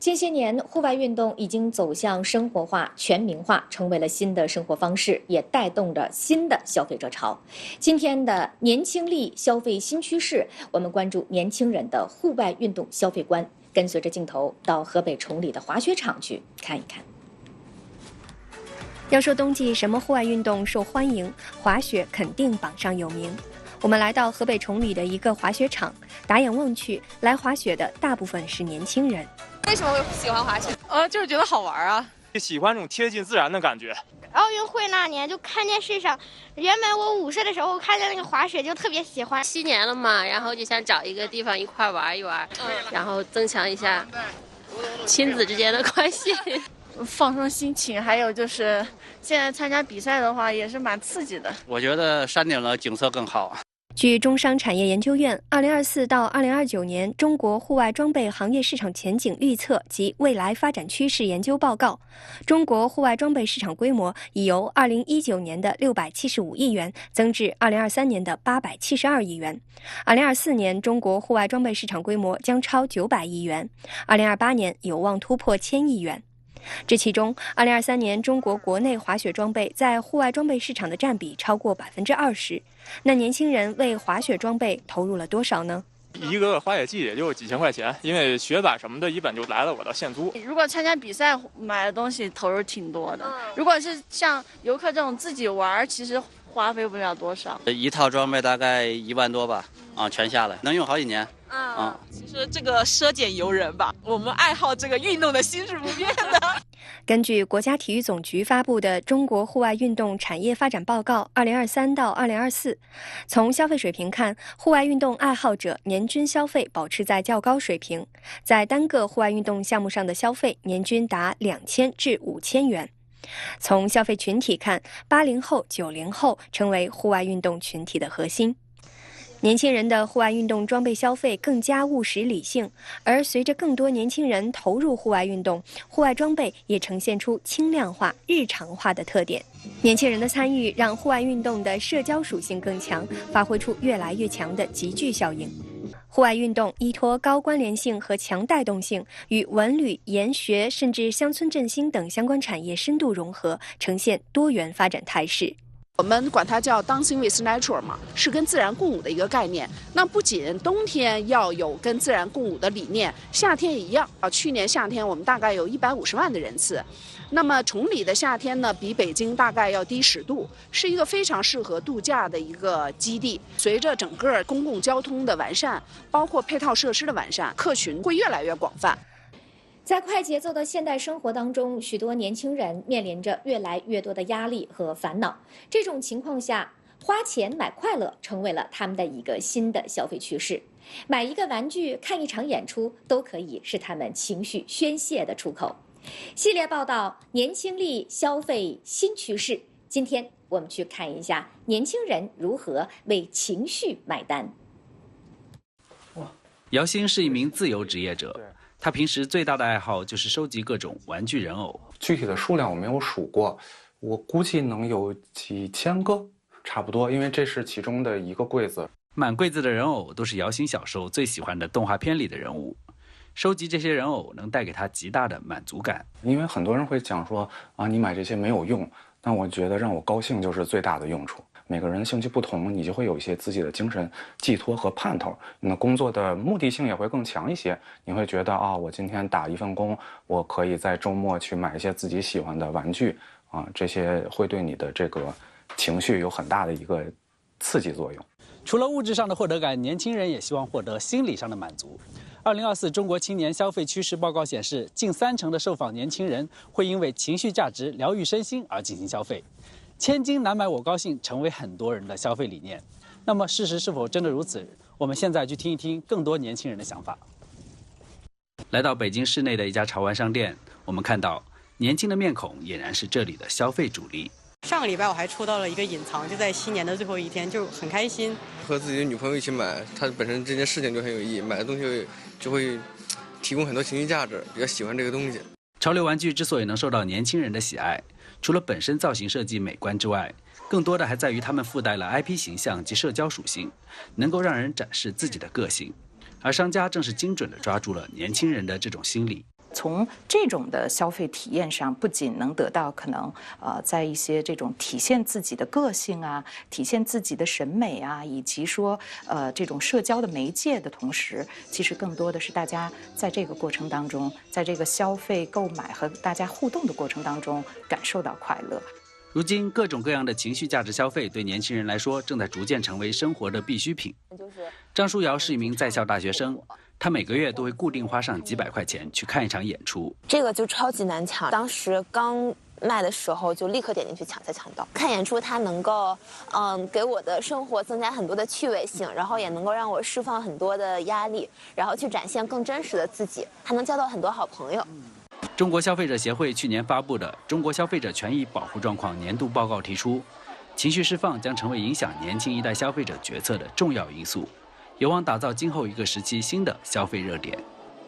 近些年，户外运动已经走向生活化、全民化，成为了新的生活方式，也带动着新的消费者潮。今天的年轻力消费新趋势，我们关注年轻人的户外运动消费观，跟随着镜头到河北崇礼的滑雪场去看一看。要说冬季什么户外运动受欢迎，滑雪肯定榜上有名。我们来到河北崇礼的一个滑雪场，打眼望去，来滑雪的大部分是年轻人。为什么会喜欢滑雪？就是觉得好玩啊，喜欢这种贴近自然的感觉。奥运会那年就看电视上，原本我5岁的时候看见那个滑雪就特别喜欢。7年了嘛，然后就想找一个地方一块玩一玩，然后增强一下亲子之间的关系。放松心情，还有就是现在参加比赛的话也是蛮刺激的。我觉得山顶的景色更好。据中商产业研究院2024到2029年中国户外装备行业市场前景预测及未来发展趋势研究报告，中国户外装备市场规模已由2019年的675亿元增至2023年的872亿元。2024年中国户外装备市场规模将超900亿元，2028年有望突破1000亿元。这其中，2023年中国国内滑雪装备在户外装备市场的占比超过20%。那年轻人为滑雪装备投入了多少呢？一个滑雪季也就几千块钱，因为雪板什么的，一本就来了我的现租。如果参加比赛买的东西投入挺多的，如果是像游客这种自己玩，其实花费不了多少。一套装备大概1万多吧，全下来能用好几年。其实这个奢俭由人吧，我们爱好这个运动的心是不变的。根据国家体育总局发布的《中国户外运动产业发展报告（2023到2024）》，从消费水平看，户外运动爱好者年均消费保持在较高水平，在单个户外运动项目上的消费年均达2000至5000元。从消费群体看，80后、90后成为户外运动群体的核心。年轻人的户外运动装备消费更加务实理性，而随着更多年轻人投入户外运动，户外装备也呈现出轻量化、日常化的特点。年轻人的参与让户外运动的社交属性更强，发挥出越来越强的集聚效应。户外运动依托高关联性和强带动性，与文旅、研学甚至乡村振兴等相关产业深度融合，呈现多元发展态势。我们管它叫 Dancing with Nature 嘛，是跟自然共舞的一个概念。那不仅冬天要有跟自然共舞的理念，夏天也一样。去年夏天我们大概有150万的人次。那么崇礼的夏天呢，比北京大概要低10度，是一个非常适合度假的一个基地。随着整个公共交通的完善，包括配套设施的完善，客群会越来越广泛。在快节奏的现代生活当中，许多年轻人面临着越来越多的压力和烦恼。这种情况下，花钱买快乐成为了他们的一个新的消费趋势。买一个玩具、看一场演出，都可以是他们情绪宣泄的出口。系列报道：年轻力消费新趋势。今天我们去看一下年轻人如何为情绪买单。姚鑫是一名自由职业者。他平时最大的爱好就是收集各种玩具人偶，具体的数量我没有数过，我估计能有几千个，差不多，因为这是其中的一个柜子。满柜子的人偶都是姚鑫小时候最喜欢的动画片里的人物，收集这些人偶能带给他极大的满足感。因为很多人会讲说你买这些没有用，但我觉得让我高兴就是最大的用处。每个人兴趣不同，你就会有一些自己的精神寄托和盼头，你的工作的目的性也会更强一些。你会觉得我今天打一份工，我可以在周末去买一些自己喜欢的玩具这些会对你的这个情绪有很大的一个刺激作用。除了物质上的获得感，年轻人也希望获得心理上的满足。2024中国青年消费趋势报告显示，近30%的受访年轻人会因为情绪价值疗愈身心而进行消费。千金难买我高兴成为很多人的消费理念，那么事实是否真的如此？我们现在去听一听更多年轻人的想法。来到北京市内的一家潮玩商店，我们看到年轻的面孔俨然是这里的消费主力。上个礼拜我还抽到了一个隐藏，就在新年的最后一天，就很开心。和自己的女朋友一起买，它本身这件事情就很有意义，买的东西就会提供很多情绪价值，比较喜欢这个东西。潮流玩具之所以能受到年轻人的喜爱，除了本身造型设计美观之外，更多的还在于它们附带了 IP 形象及社交属性，能够让人展示自己的个性。而商家正是精准地抓住了年轻人的这种心理。从这种的消费体验上，不仅能得到可能在一些这种体现自己的个性啊、体现自己的审美啊，以及说这种社交的媒介的同时，其实更多的是大家在这个过程当中，在这个消费、购买和大家互动的过程当中感受到快乐。如今，各种各样的情绪价值消费对年轻人来说，正在逐渐成为生活的必需品。张书瑶是一名在校大学生，他每个月都会固定花上几百块钱去看一场演出。这个就超级难抢，当时刚卖的时候就立刻点进去抢，才抢到。看演出它能够给我的生活增加很多的趣味性，然后也能够让我释放很多的压力，然后去展现更真实的自己，还能交到很多好朋友。中国消费者协会去年发布的《中国消费者权益保护状况年度报告》提出，情绪释放将成为影响年轻一代消费者决策的重要因素，有望打造今后一个时期新的消费热点。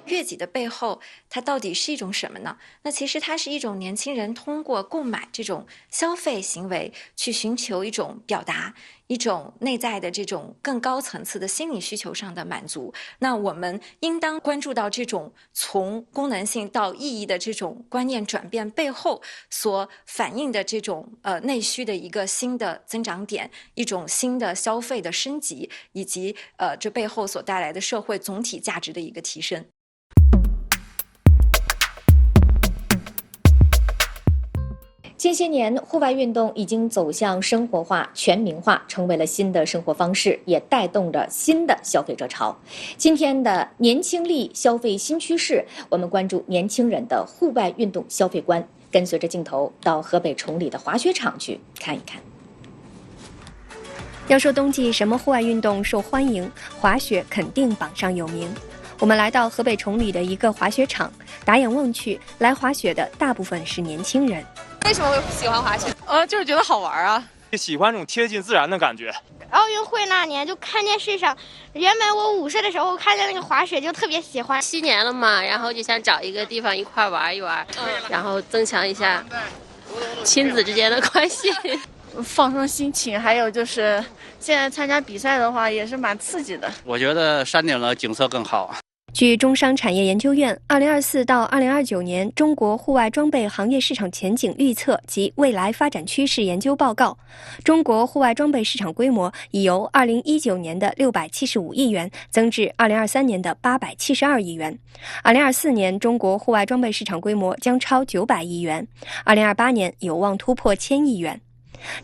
悦己的背后，它到底是一种什么呢？那其实它是一种年轻人通过购买这种消费行为去寻求一种表达，一种内在的这种更高层次的心理需求上的满足。那我们应当关注到这种从功能性到意义的这种观念转变背后所反映的这种内需的一个新的增长点，一种新的消费的升级，以及这背后所带来的社会总体价值的一个提升。近些年，户外运动已经走向生活化、全民化，成为了新的生活方式，也带动着新的消费者潮。今天的年轻力消费新趋势，我们关注年轻人的户外运动消费观，跟随着镜头到河北崇礼的滑雪场去看一看。要说冬季什么户外运动受欢迎，滑雪肯定榜上有名。我们来到河北崇礼的一个滑雪场，打眼望去，来滑雪的大部分是年轻人。为什么会喜欢滑雪？就是觉得好玩啊，喜欢这种贴近自然的感觉。奥运会那年就看电视上，原本我5岁的时候看见那个滑雪就特别喜欢。7年了嘛，然后就想找一个地方一块玩一玩，然后增强一下亲子之间的关系，放松心情。还有就是现在参加比赛的话也是蛮刺激的。我觉得山顶的景色更好。据中商产业研究院2024到2029年中国户外装备行业市场前景预测及未来发展趋势研究报告，中国户外装备市场规模已由2019年的675亿元增至2023年的872亿元。2024年中国户外装备市场规模将超900亿元，2028年有望突破1000亿元。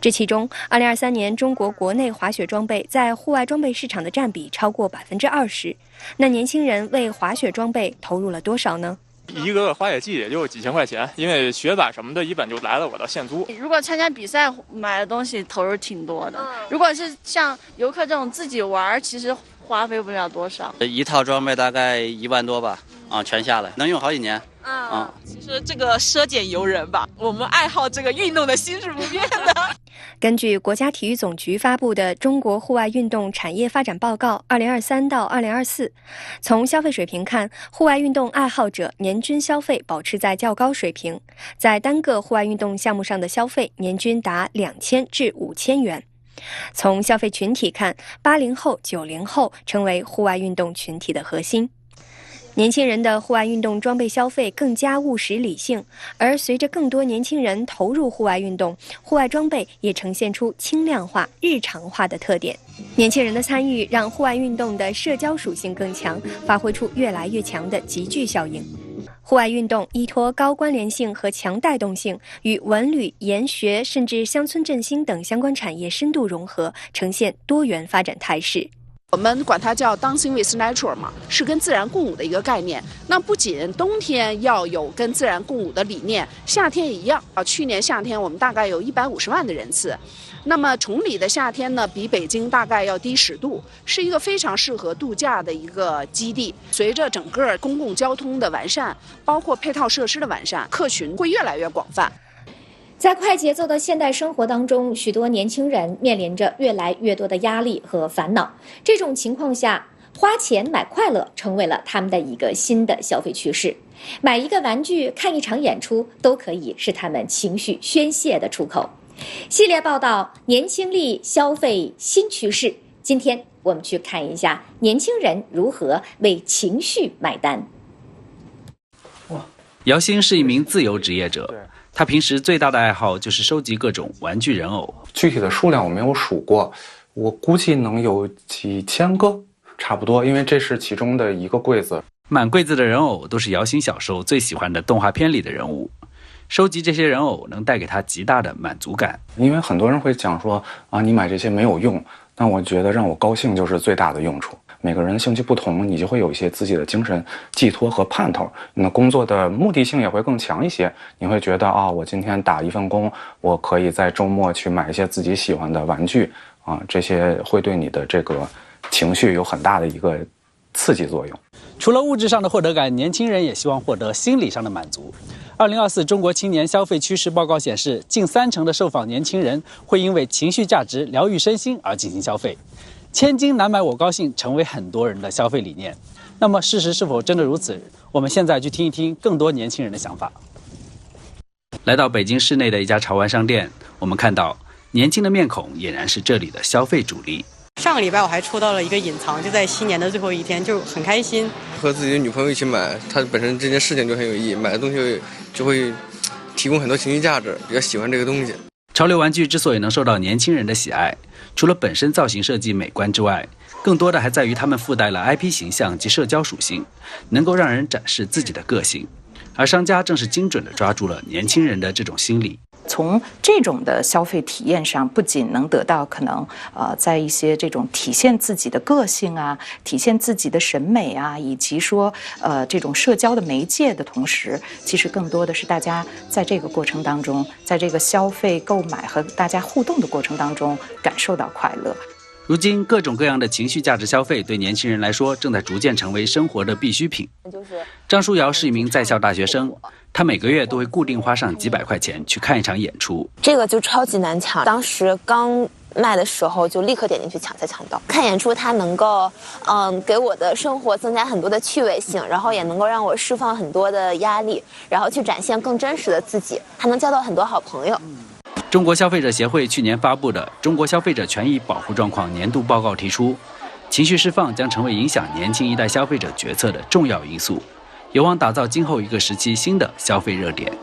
这其中，2023年中国国内滑雪装备在户外装备市场的占比超过20%。那年轻人为滑雪装备投入了多少呢？一个滑雪季也就几千块钱，因为雪板什么的，一本就来了我的现租。如果参加比赛买的东西投入挺多的，如果是像游客这种自己玩，其实花费不了多少。一套装备大概1万多吧，全下来能用好几年。其实这个奢俭由人吧，我们爱好这个运动的心是不变的。根据国家体育总局发布的《中国户外运动产业发展报告（2023到2024）》，从消费水平看，户外运动爱好者年均消费保持在较高水平，在单个户外运动项目上的消费年均达2000至5000元。从消费群体看，80后、90后成为户外运动群体的核心。年轻人的户外运动装备消费更加务实理性，而随着更多年轻人投入户外运动，户外装备也呈现出轻量化、日常化的特点。年轻人的参与让户外运动的社交属性更强，发挥出越来越强的集聚效应。户外运动依托高关联性和强带动性，与文旅、研学甚至乡村振兴等相关产业深度融合，呈现多元发展态势。我们管它叫 Dancing with Nature 嘛，是跟自然共舞的一个概念。那不仅冬天要有跟自然共舞的理念，夏天也一样啊。去年夏天我们大概有150万的人次。那么崇礼的夏天呢，比北京大概要低10度，是一个非常适合度假的一个基地。随着整个公共交通的完善，包括配套设施的完善，客群会越来越广泛。在快节奏的现代生活当中，许多年轻人面临着越来越多的压力和烦恼。这种情况下，花钱买快乐成为了他们的一个新的消费趋势。买一个玩具、看一场演出，都可以是他们情绪宣泄的出口。系列报道：年轻力消费新趋势。今天我们去看一下年轻人如何为情绪买单。哇，姚鑫是一名自由职业者，他平时最大的爱好就是收集各种玩具人偶。具体的数量我没有数过，我估计能有几千个，差不多，因为这是其中的一个柜子。满柜子的人偶都是姚鑫小时候最喜欢的动画片里的人物，收集这些人偶能带给他极大的满足感。因为很多人会讲说啊，你买这些没有用，但我觉得让我高兴就是最大的用处。每个人兴趣不同，你就会有一些自己的精神寄托和盼头，那工作的目的性也会更强一些。你会觉得啊，我今天打一份工，我可以在周末去买一些自己喜欢的玩具啊，这些会对你的这个情绪有很大的一个刺激作用。除了物质上的获得感，年轻人也希望获得心理上的满足。2024中国青年消费趋势报告显示，近30%的受访年轻人会因为情绪价值疗愈身心而进行消费。千金难买我高兴成为很多人的消费理念。那么事实是否真的如此？我们现在去听一听更多年轻人的想法。来到北京市内的一家潮玩商店，我们看到年轻的面孔俨然是这里的消费主力。上个礼拜我还抽到了一个隐藏，就在新年的最后一天，就很开心。和自己的女朋友一起买，它本身这件事情就很有意义，买的东西就会提供很多情绪价值，比较喜欢这个东西。潮流玩具之所以能受到年轻人的喜爱，除了本身造型设计美观之外，更多的还在于它们附带了 IP 形象及社交属性，能够让人展示自己的个性。而商家正是精准地抓住了年轻人的这种心理。从这种的消费体验上，不仅能得到可能在一些这种体现自己的个性啊，体现自己的审美啊，以及说这种社交的媒介的同时，其实更多的是大家在这个过程当中，在这个消费购买和大家互动的过程当中感受到快乐。如今各种各样的情绪价值消费对年轻人来说正在逐渐成为生活的必需品。张书瑶是一名在校大学生，他每个月都会固定花上几百块钱去看一场演出。这个就超级难抢，当时刚卖的时候就立刻点进去抢才抢到。看演出它能够给我的生活增加很多的趣味性，然后也能够让我释放很多的压力，然后去展现更真实的自己，还能交到很多好朋友。中国消费者协会去年发布的《中国消费者权益保护状况年度报告》提出，情绪释放将成为影响年轻一代消费者决策的重要因素，有望打造今后一个时期新的消费热点。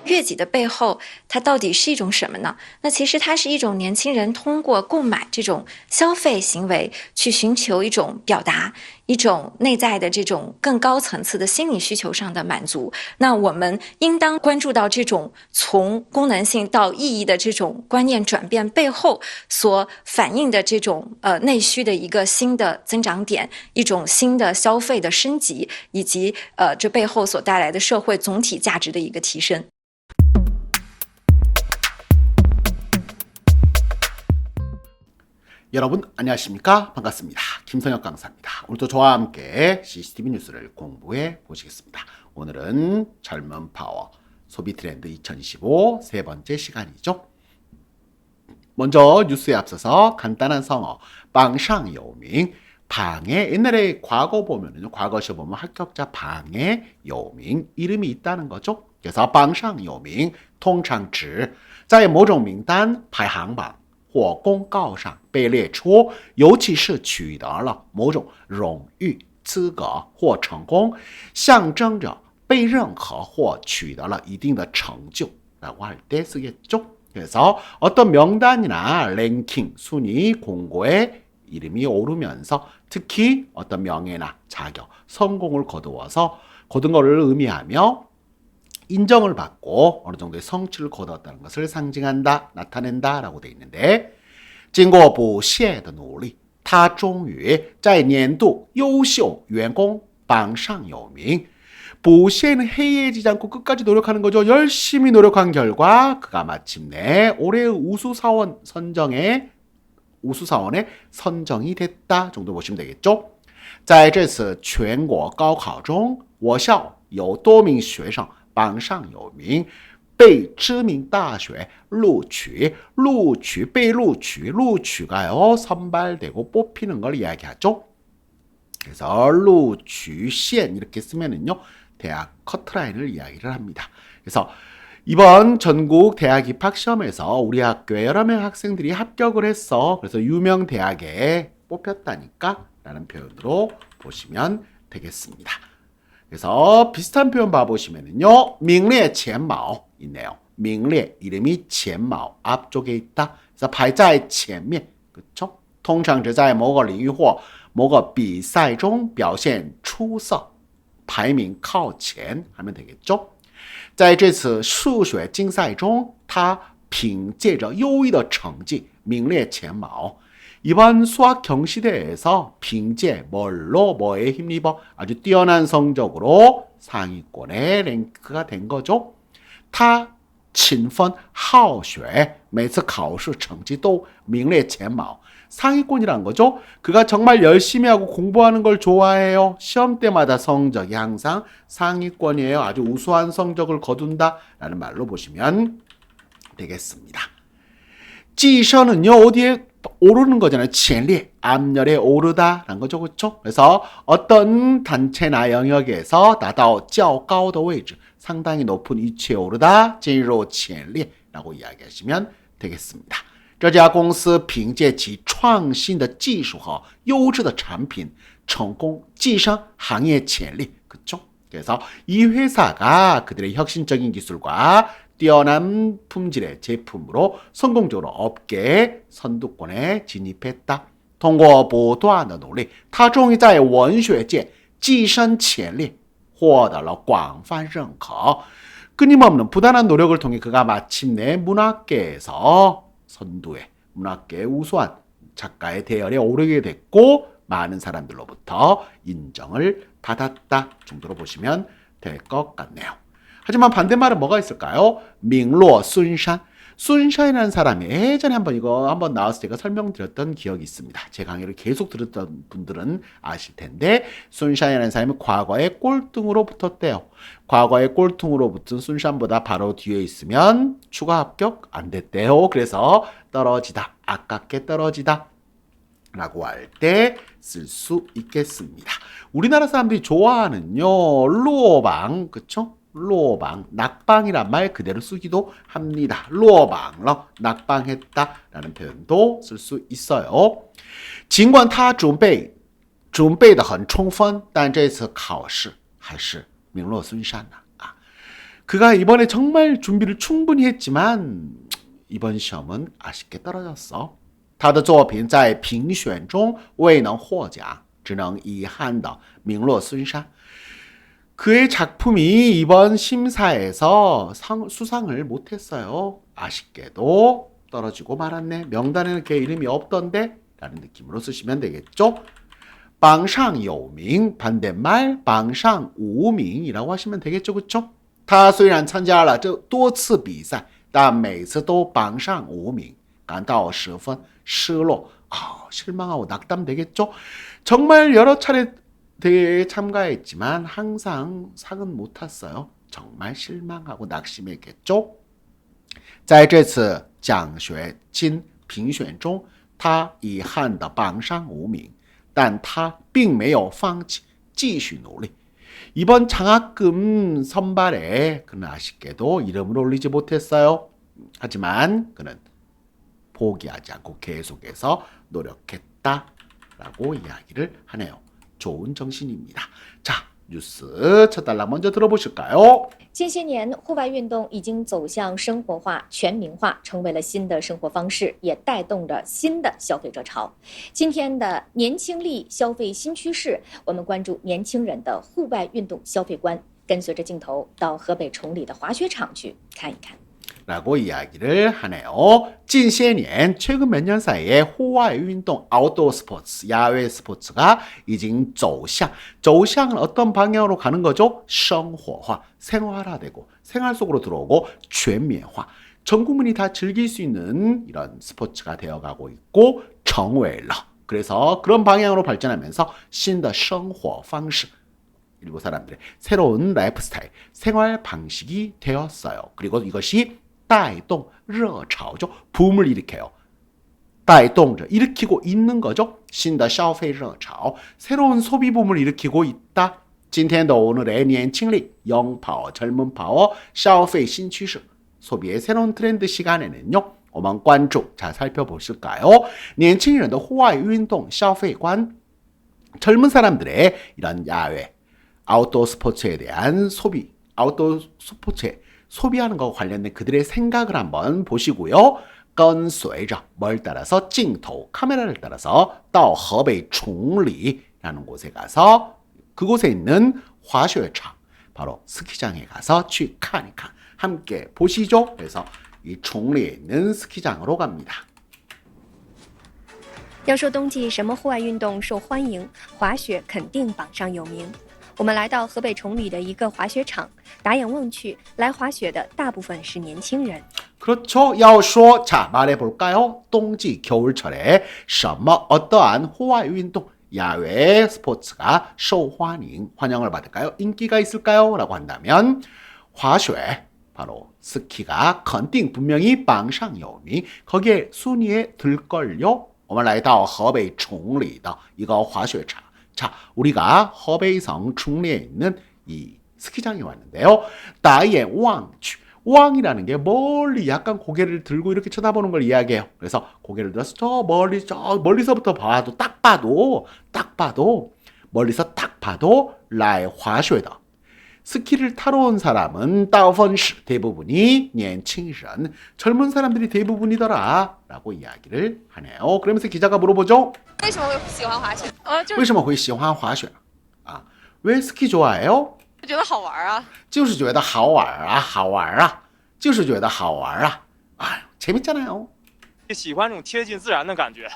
悦己的背后，它到底是一种什么呢？那其实它是一种年轻人通过购买这种消费行为去寻求一种表达，一种内在的这种更高层次的心理需求上的满足。那我们应当关注到这种从功能性到意义的这种观念转变背后所反映的这种内需的一个新的增长点，一种新的消费的升级，以及这背后所带来的社会总体价值的一个提升。여러분 안녕하십니까? 반갑습니다. 김선혁 강사입니다. 오늘도 저와 함께 CCTV 뉴스를 공부해 보시겠습니다. 오늘은 젊은 파워 소비 트렌드 2025 세 번째 시간이죠. 먼저 뉴스에 앞서서 간단한 성어 방상요밍 방에 옛날에 과거 보면은요, 과거 시험 보면 합격자 방에 요밍 이름이 있다는 거죠. 그래서 방상요밍 통상指在某种名单排行榜或公告上被列出，尤其是取得了某种荣誉、资格或成功，象征着被认可或取得了一定的成就라고 할 때 쓰겠죠. 그래서 어떤 명단이나 랭킹, 순위, 공고에 이름이 오르면서 특히 어떤 명예나 자격, 성공을 거둔 것을 의미하며 인정을 받고 어느 정도의 성취를 거두었다는 것을 상징한다, 나타낸다 라고 되어 있는데 经过不懈的努力，他终于在年度优秀员工榜上有名。 부시에는 해이해지지 않고 끝까지 노력하는 거죠. 열심히 노력한 결과 그가 마침내 올해의 우수사원에 선정이 됐다 정도 보시면 되겠죠. 在这次全国高考中，我校有多名学生榜上有名，被知名大学录取，被录取，录取가요 선발되고 뽑히는 걸 이야기하죠. 그래서 录取线 이렇게 쓰면은요. 대학 커트라인을 이야기를 합니다. 그래서 이번 전국 대학 입학 시험에서 우리 학교에 여러 명 학생들이 합격을 했어. 그래서 유명 대학에 뽑혔다니까 라는 표현으로 보시면 되겠습니다. 그래서 비슷한 표현 봐보시면은요. 명례 젠마오 있네요. 명례 이름이 젠마오 앞쪽에 있다. 그래서 排在前面 그렇죠? 通常只在某个领域或某个比赛中表现出色排名靠前 하면 되겠죠? 在这次数学竞赛中他凭借着优异的成绩名列前茅 이번 수학 경시대회에서 凭借 뭐에 힘입어 아주 뛰어난 성적으로 상위권에 랭크가 된 거죠. 他勤奋好学每次考试成绩都名列前茅 상위권이란 거죠. 그가 정말 열심히 하고 공부하는 걸 좋아해요. 시험 때마다 성적이 항상 상위권이에요. 아주 우수한 성적을 거둔다 라는 말로 보시면 되겠습니다. 지셔는요 어디에 오르는 거잖아요. 前列 앞열에 오르다 라는 거죠. 그렇죠? 그래서 어떤 단체나 영역에서 达到较高的位置 상당히 높은 위치에 오르다 进入前列 라고 이야기하시면 되겠습니다. 这家公司凭借其创新的技术和优质的产品成功跻身行业前列. 그렇죠? 그래서 이 회사가 그들의 혁신적인 기술과 뛰어난 품질의 제품으로 성공적으로 업계 선두권에 진입했다. 通过不断的努力，他终于在文学界跻身前列，获得了广泛认可。 끊임없는 부단한 노력을 통해 그가 마침내 문학계에서 선두에 문학계의 우수한 작가의 대열에 오르게 됐고 많은 사람들로부터 인정을 받았다 정도로 보시면 될 것 같네요. 하지만 반대말은 뭐가 있을까요? 밍로 순산. 순산이라는 사람이 예전에 한번 나왔을 때 제가 설명드렸던 기억이 있습니다. 제 강의를 계속 들었던 분들은 아실 텐데 순산이라는 사람이 과거에 꼴등으로 붙었대요. 과거에 꼴등으로 붙은 순산보다 바로 뒤에 있으면 추가 합격 안 됐대요. 그래서 떨어지다, 아깝게 떨어지다 라고 할 때 쓸 수 있겠습니다. 우리나라 사람들이 좋아하는요 루어방, 그쵸? 루어방, 낙방이란 말 그대로 쓰기도 합니다. 루어방러, 낙방했다 라는 표현도 쓸 수 있어요. 尽管他准备得很充分但这次考试还是名落孙山 그가 이번에 정말 준비를 충분히 했지만 이번 시험은 아쉽게 떨어졌어. 他的作品在评选中未能获奖只能遗憾地名落孙山 그의 작품이 이번 심사에서 수상을 못했어요. 아쉽게도 떨어지고 말았네. 명단에는 걔 이름이 없던데 라는 느낌으로 쓰시면 되겠죠. 榜上有名 반대말 榜上无名 이라고 하시면 되겠죠. 그쵸? 他虽然参加了多次比赛但每次都榜上无名感到十分失落 실망하고 낙담되겠죠. 정말 여러 차례 대회에 참가했지만 항상 상은 못 탔어요. 정말 실망하고 낙심했겠죠. 在这次奖学金评选中他遗憾地榜上无名但他并没有放弃继续努力 이번 장학금 선발에 그는 아쉽게도 이름을 올리지 못했어요. 하지만 그는 포기하지 않고 계속해서 노력했다라고 이야기를 하네요. 좋은 정신입니다. 자, 뉴스 첫 달락 먼저 들어보실까요? 近些年，户外运动已经走向生活化、全民化，成为了新的生活方式，也带动着新的消费者潮。今天的年轻力消费新趋势，我们关注年轻人的户外运动消费观。跟随着镜头到河北崇礼的滑雪场去看一看。 라고 이야기를 하네요. 近些年 최근 몇 년 사이에户外运动 아웃도어 스포츠, 야외 스포츠가 이징 走向은 어떤 방향으로 가는 거죠? 生活化, 생활화되고 생활 속으로 들어오고 全面化, 전 국민이 다 즐길 수 있는 이런 스포츠가 되어가고 있고 成为了. 그래서 그런 방향으로 발전하면서 新的生活方式 그리고 사람들의 새로운 라이프 스타일, 생활 방식이 되었어요. 그리고 이것이 带动热潮죠. 붐을 일으켜요. 带动着 일으키고 있는 거죠. 新的消费热潮, 새로운 소비 붐을 일으키고 있다. 今天的 오늘의 年轻力, 영파워, 젊은 파워, 消费新趋势, 소비의 새로운 트렌드 시간에는요. 我们关注, 자 살펴보실까요? 年轻人的户外运动消费观, 젊은 사람들의 이런 야외, 아웃도어 스포츠에 대한 소비, 아웃도어 스포츠에 소비하는 것과 관련된 그들의 생각을 한번 보시고요. 跟随着 뭘 따라서 镜头 카메라를 따라서 到河北崇礼라는 곳에 가서 그곳에 있는 滑雪场 바로 스키장에 가서 去看一看 함께 보시죠. 그래서 이崇礼에 있는 스키장으로 갑니다. 要说冬季什么户外运动受欢迎，滑雪肯定榜上有名。我们来到河北崇礼的一个滑雪场，打眼望去，来滑雪的大部分是年轻人。 그렇죠. 要说 자, 말해볼까요?冬季 겨울철에 什么 어떠한户外运动 야외 스포츠가 受欢迎 환영을 받을까요? 인기가 있을까요? 라고 한다면 滑雪 바로 스키가 肯定 분명히 榜上有名 거기에 순위에 들걸요. 我们来到河北崇礼的一个滑雪场 자, 우리가 허베이성 충리에 있는 이 스키장에 왔는데요. 打眼望去 왕이라는 게 멀리 약간 고개를 들고 이렇게 쳐다보는 걸 이야기해요. 그래서 고개를 들어서 저 멀리서부터 봐도 딱 봐도 멀리서 딱 봐도 来滑雪的 스키를 타러 온 사람은 大部分是 대부분이 年轻人 젊은 사람들이 대부분이더라 라고 이야기를 하네요. 그러면서 기자가 물어보죠. 为什么会喜欢滑雪？为什么会喜欢滑雪？ 아, 왜 스키 좋아해요? 觉得好玩啊。就是觉得好玩啊，好玩啊，就是觉得好玩啊。哎， 재밌잖아요. 喜欢这种贴近自然的感觉。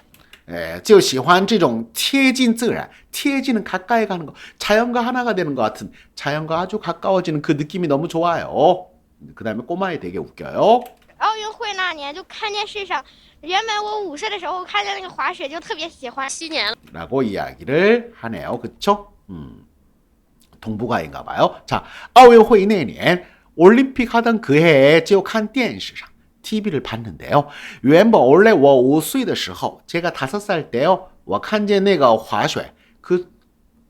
就喜欢这种贴近自然,贴近은 가까이 가는 거, 자연과 하나가 되는 것 같은, 자연과 아주 가까워지는 그 느낌이 너무 좋아요. 그 다음에 꼬마애 되게 웃겨요. 奥运会那年就看电视上，原本我5岁的时候看见那个滑雪就特别喜欢。7年了。 라고 이야기를 하네요. 그쵸? 동북아인가 봐요. 자, 奥运会那年 올림픽 하던 그 해에 就看电视上 TV를 봤는데요. 原本 원래 我5岁的时候 제가 5살 때요. 我看见那个滑雪 그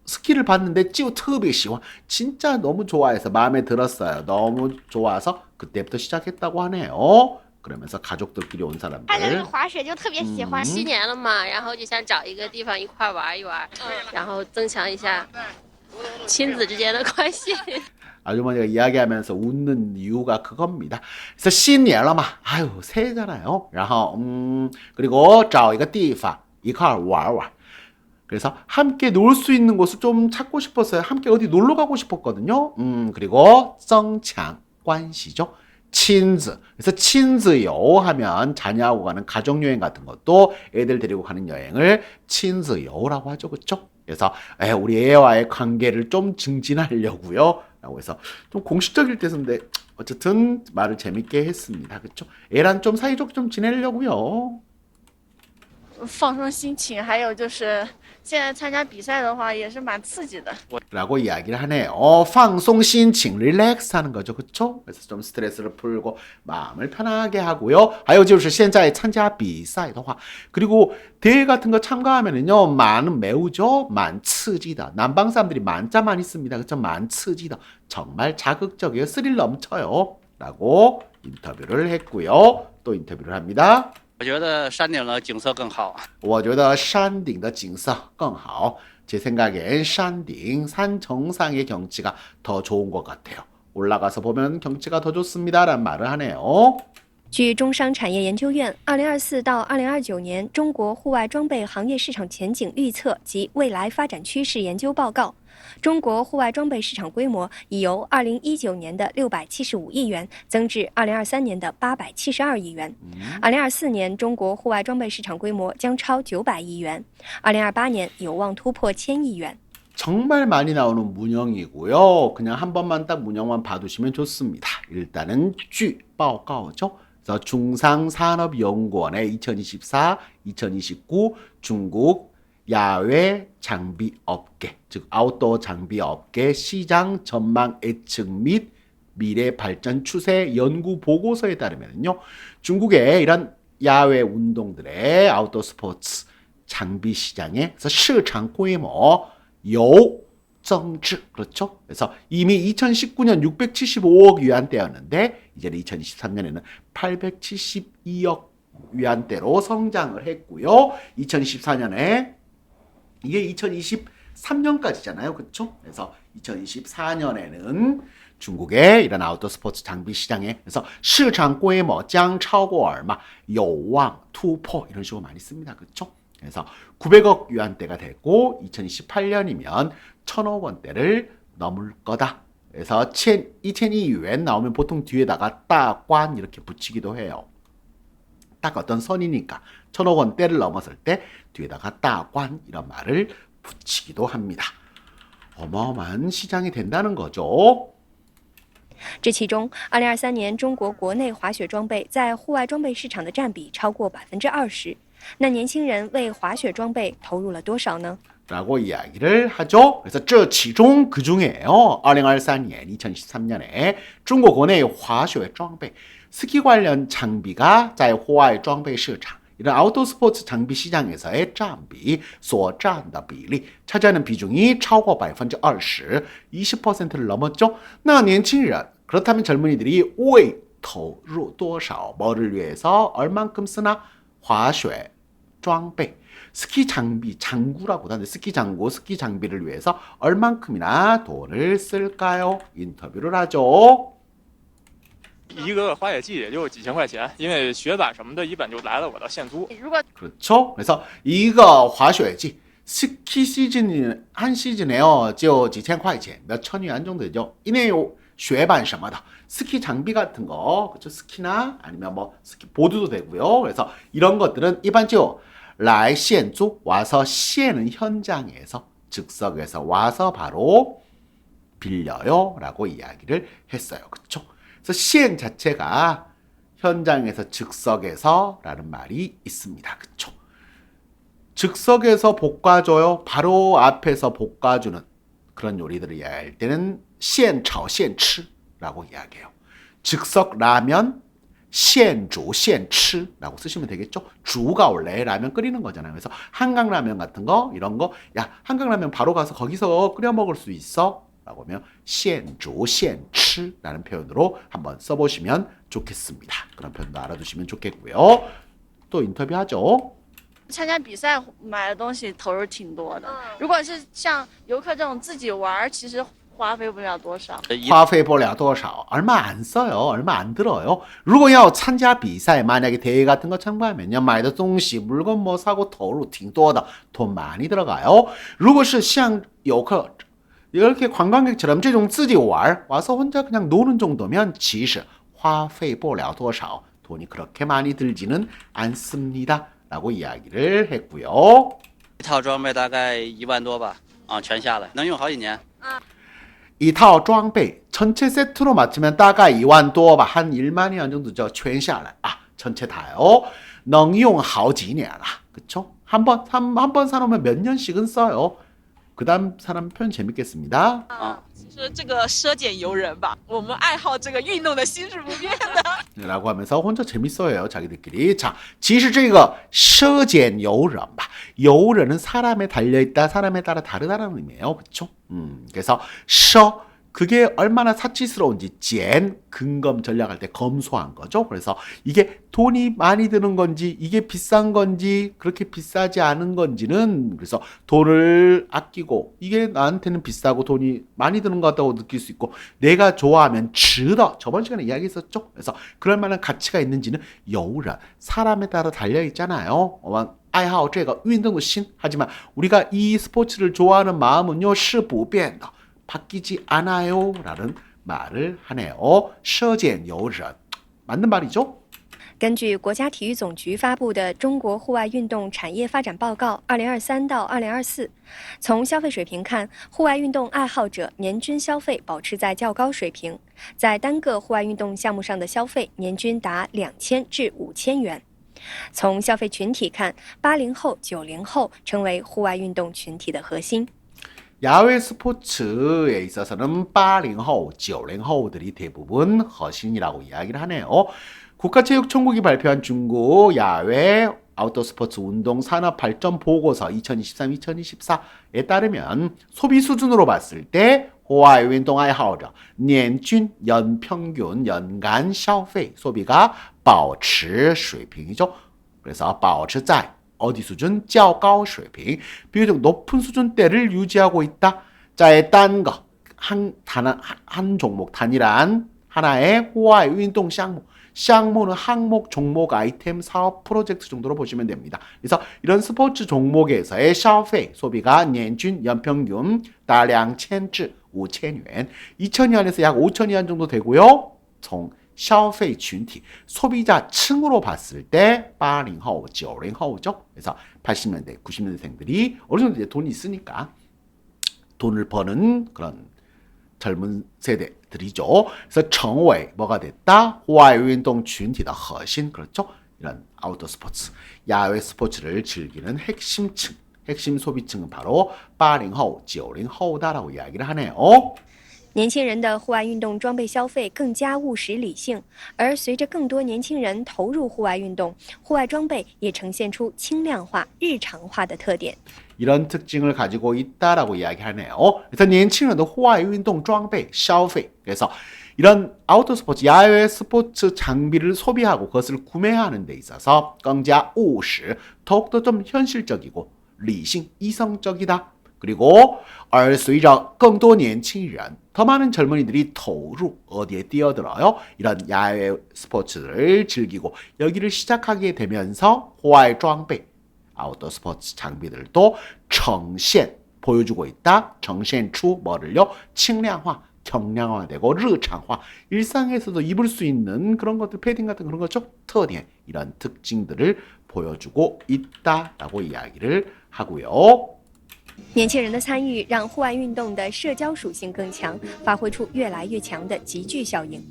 스키를 봤는데 就特别喜欢 진짜 너무 좋아해서 마음에 들었어요. 너무 좋아서 그때부터 시작했다고 하네요. 그러면서 가족들끼리 온 사람들 看见那个滑雪就特别喜欢。 7年了嘛，然后就想找一个地方一块玩一玩，然后增强一下亲子之间的关系。 아주머니가 이야기하면서 웃는 이유가 그겁니다. 그래서 新年了嘛, 아유 새해잖아요. 然后 그리고 找一个地方一块玩玩. 그래서 함께 놀 수 있는 곳을 좀 찾고 싶었어요. 함께 어디 놀러 가고 싶었거든요. 그리고 增强关系죠. 친즈. 그래서 친즈요 하면 자녀하고 가는 가족여행 같은 것도 애들 데리고 가는 여행을 친즈요라고 하죠. 그렇죠? 그래서 우리 애와의 관계를 좀 증진하려고요. 라고 해서 좀 공식적일 때 썼는데 어쨌든 말을 재밌게 했습니다. 그렇죠? 애랑 좀 사이좋게 좀 지내려고요. 放松心情，还有就是现在参加比赛的话也是蛮刺激的。 라고 이야기를 하네요. 放松心情, 릴렉스 하는 거죠. 그렇죠? 그래서 좀 스트레스를 풀고 마음을 편하게 하고요. 还有就是现在参加比赛的话 그리고 대회 같은 거 참가하면은요. 많은 매우죠. 蛮刺激的. 남방 사람들이 만자 많이 씁니다. 그렇죠? 蛮刺激的. 정말 자극적이에요. 스릴 넘쳐요. 라고 인터뷰를 했고요. 또 인터뷰를 합니다. 我觉得山顶的景色更好。我觉得山顶的景色更好. 제 생각엔 山顶, 산 정상의 경치가 더 좋은 것 같아요. 올라가서 보면 경치가 더 좋습니다. 라는 말을 하네요. 据中商产业研究院2024到2029年中国户外装备行业市场前景预测及未来发展趋势研究报告，中国户外装备市场规模已由2019年的675亿元增至2023年的872亿元。2024年中国户外装备市场规模将超900亿元，2028年有望突破1000亿元。 정말 많이 나오는 문형이고요. 그냥 한 번만 딱 문형만 봐두시면 좋습니다. 일단은 据报告죠. 그래서 중상산업연구원의 2024-2029 중국 야외 장비 업계, 즉 아웃도어 장비 업계 시장 전망 예측 및 미래 발전 추세 연구 보고서에 따르면요. 중국의 이런 야외 운동들의 아웃도어 스포츠 장비 시장에서 시장规模 요增值 그렇죠? 그래서 이미 2019년 675억 위안대였는데 이제는 2023년에는 872억 위안대로 성장을 했고요. 2024년에 이게 3년까지잖아요. 그렇죠? 그래서 2024년에는 중국의 이런 아웃도어 스포츠 장비 시장에 그래서 시장规模将超过얼마有望突破 이런 식으로 많이 씁니다. 그렇죠? 그래서 900억 유안대가 되고 2028년이면 1000억 원대를 넘을 거다. 그래서 2000이 유엔 나오면 보통 뒤에다가 따관 이렇게 붙이기도 해요. 딱 어떤 선이니까 1000억 원대를 넘었을 때 뒤에다가 따관 이런 말을 붙이기도 합니다. 어마어마한 시장이 된다는 거죠. 这其中，2023年中国国内滑雪装备在户外装备市场的占比超过20%。那年轻人为滑雪装备投入了多少呢？ 라고 이야기를 하죠. 그래서 这其中 그 중에요. 2023년, 2023년에 중국国内滑雪装备 스키 관련 장비가 在户外装备市场 이런 아웃도어 스포츠 장비 시장에서의占比 所占的比例 차지하는 비중이 超过 20%, 20%를 넘었죠. 那年轻人 그렇다면 젊은이들이 为投入多少 뭐를 위해서 얼만큼 쓰나 滑雪装备 스키 장비, 장구라고 하는데 스키 장구, 스키 장비를 위해서 얼만큼이나 돈을 쓸까요? 인터뷰를 하죠. 一个滑雪季也就几千块钱，因为雪板什么的，一本就来了我的现租。 그렇죠? 그래서 이거 滑雪季 스키 시즌 한 시즌에요. 就几千块钱, 몇 천 위안 정도 되죠. 이내雪板什么的 스키 장비 같은 거, 그렇죠? 스키나 아니면 뭐 스키 보드도 되고요. 그래서 이런 것들은 일반적으로 来现租 와서 시에는 현장에서 즉석에서 와서 바로 빌려요 라고 이야기를 했어요. 그렇죠? 그래서 시행 자체가 현장에서 즉석에서 라는 말이 있습니다. 그렇죠? 즉석에서 볶아줘요. 바로 앞에서 볶아주는 그런 요리들을 이야기할 때는 现炒现吃라고 이야기해요. 즉석 라면 现煮现吃라고 쓰시면 되겠죠. 주가 원래 라면 끓이는 거잖아요. 그래서 한강라면 같은 거 이런 거 야 한강라면 바로 가서 거기서 끓여 먹을 수 있어? 라고 하면 现煮现吃라는 표현으로 한번 써보시면 좋겠습니다. 그런 표현도 알아두시면 좋겠고요. 또 인터뷰하죠. 参加比赛买的东西投入挺多的，如果是像游客这种自己玩，其实花费不了多少。花费不了多少 얼마 안 써요. 얼마 안 들어요. 如果要参加比赛 만약에 대회 같은 거 참가하면요. 买的东西 물건 뭐 사고 投入挺多的. 돈 많이 들어가요. 如果是像游客 이렇게 관광객처럼 这种自己玩 와서 혼자 그냥 노는 정도면 其实花费不了多少 돈이 그렇게 많이 들지는 않습니다. 라고 이야기를 했고요. 一套装备大概1万多吧，全下来能用好几年。 이套装备 전체 세트로 맞추면大概 2만 多吧, 한 1만이 원 정도죠. 全下来 전체 다요. 能用好几年了. 그쵸? 한 번 사놓으면 몇 년씩은 써요. 그 다음 사람 표현 재밌겠습니다. 其实这个奢俭由人吧，我们爱好这个运动的心是不变的。 라고 하면서 혼자 재밌어해요. 자기들끼리. 자, 其实这个奢俭由人吧. 由人은 사람에 달려있다, 사람에 따라 다르다는 의미예요. 그쵸? 그래서 奢 그게 얼마나 사치스러운지 俭 근검 전략할 때 검소한 거죠. 그래서 이게 돈이 많이 드는 건지 이게 비싼 건지 그렇게 비싸지 않은 건지는 그래서 돈을 아끼고 이게 나한테는 비싸고 돈이 많이 드는 것 같다고 느낄 수 있고 내가 좋아하면 值得 저번 시간에 이야기했었죠. 그래서 그럴 만한 가치가 있는지는 由人 사람에 따라 달려 있잖아요. 爱好这个运动的心 하지만 우리가 이 스포츠를 좋아하는 마음은요 是不变的 바뀌지 않아요 라는 말을 하네요. 奢俭由人 맞는 말이죠? 根据国家体育总局发布的《中国户外运动产业发展报告 （2023到2024》，从消费水平看，户外运动爱好者年均消费保持在较高水平，在单个户外运动项目上的消费年均达2000至5000元。从消费群体看，80后、90后成为户外运动群体的核心。 야외 스포츠에 있어서는 80호, 90호들이 대부분核心이라고 이야기를 하네요. 국가체육총국이 발표한 중국 야외 아웃도어 스포츠 운동 산업 발전 보고서 2023-2024에 따르면 소비 수준으로 봤을 때 户外运动爱好者年均 연평균 연간消费 소비가 保持水平이죠. 그래서 保持在 어디 수준? 较高水平 비교적 높은 수준대를 유지하고 있다. 자의 딴 거. 한 종목 단일한 하나의 호화의 운동项目.项目는 항목, 종목, 아이템, 사업, 프로젝트 정도로 보시면 됩니다. 그래서 이런 스포츠 종목에서의 消费, 소비가 年均 연평균 다 2,000至 5,000元, 2,000위안에서 약 5,000위안 정도 되고요. 총 消费群体, 소비자 층으로 봤을 때 80后, 90后죠. 그래서 80년대, 90년대생들이 어느 정도 이제 돈이 있으니까 돈을 버는 그런 젊은 세대들이죠. 그래서 成为 뭐가 됐다? 户外运动群体的核心. 그렇죠? 이런 아웃도어 스포츠, 야외 스포츠를 즐기는 핵심층, 핵심 소비층은 바로 80后, 90后다라고 이야기를 하네요. 年轻人的户外运动装备消费更加务实理性，而随着更多年轻人投入户外运动，户外装备也呈现出轻量化、日常化的特点。 이런 특징을 가지고 있다라고 이야기하네요. 그래서 年轻人的户外运动装备消费, 그래서 이런 아웃도어 스포츠, 야외 스포츠 장비를 소비하고 그것을 구매하는 데 있어서 更加务实, 더욱더 좀 현실적이고 理性, 이성적이다. 그리고 而随着更多年轻人, 더 많은 젊은이들이 投入, 어디에 뛰어들어요? 이런 야외 스포츠를 즐기고 여기를 시작하게 되면서 户外装备, 아웃도어 스포츠 장비들도 呈现, 보여주고 있다. 呈现出 뭐를요? 轻量化, 경량화되고 日常化, 일상에서도 입을 수 있는 그런 것들, 패딩 같은 그런 거죠. 特点, 이런 특징들을 보여주고 있다라고 이야기를 하고요. 年轻人的参与让户外运动的社交属性更强，发挥出越来越强的集聚效应。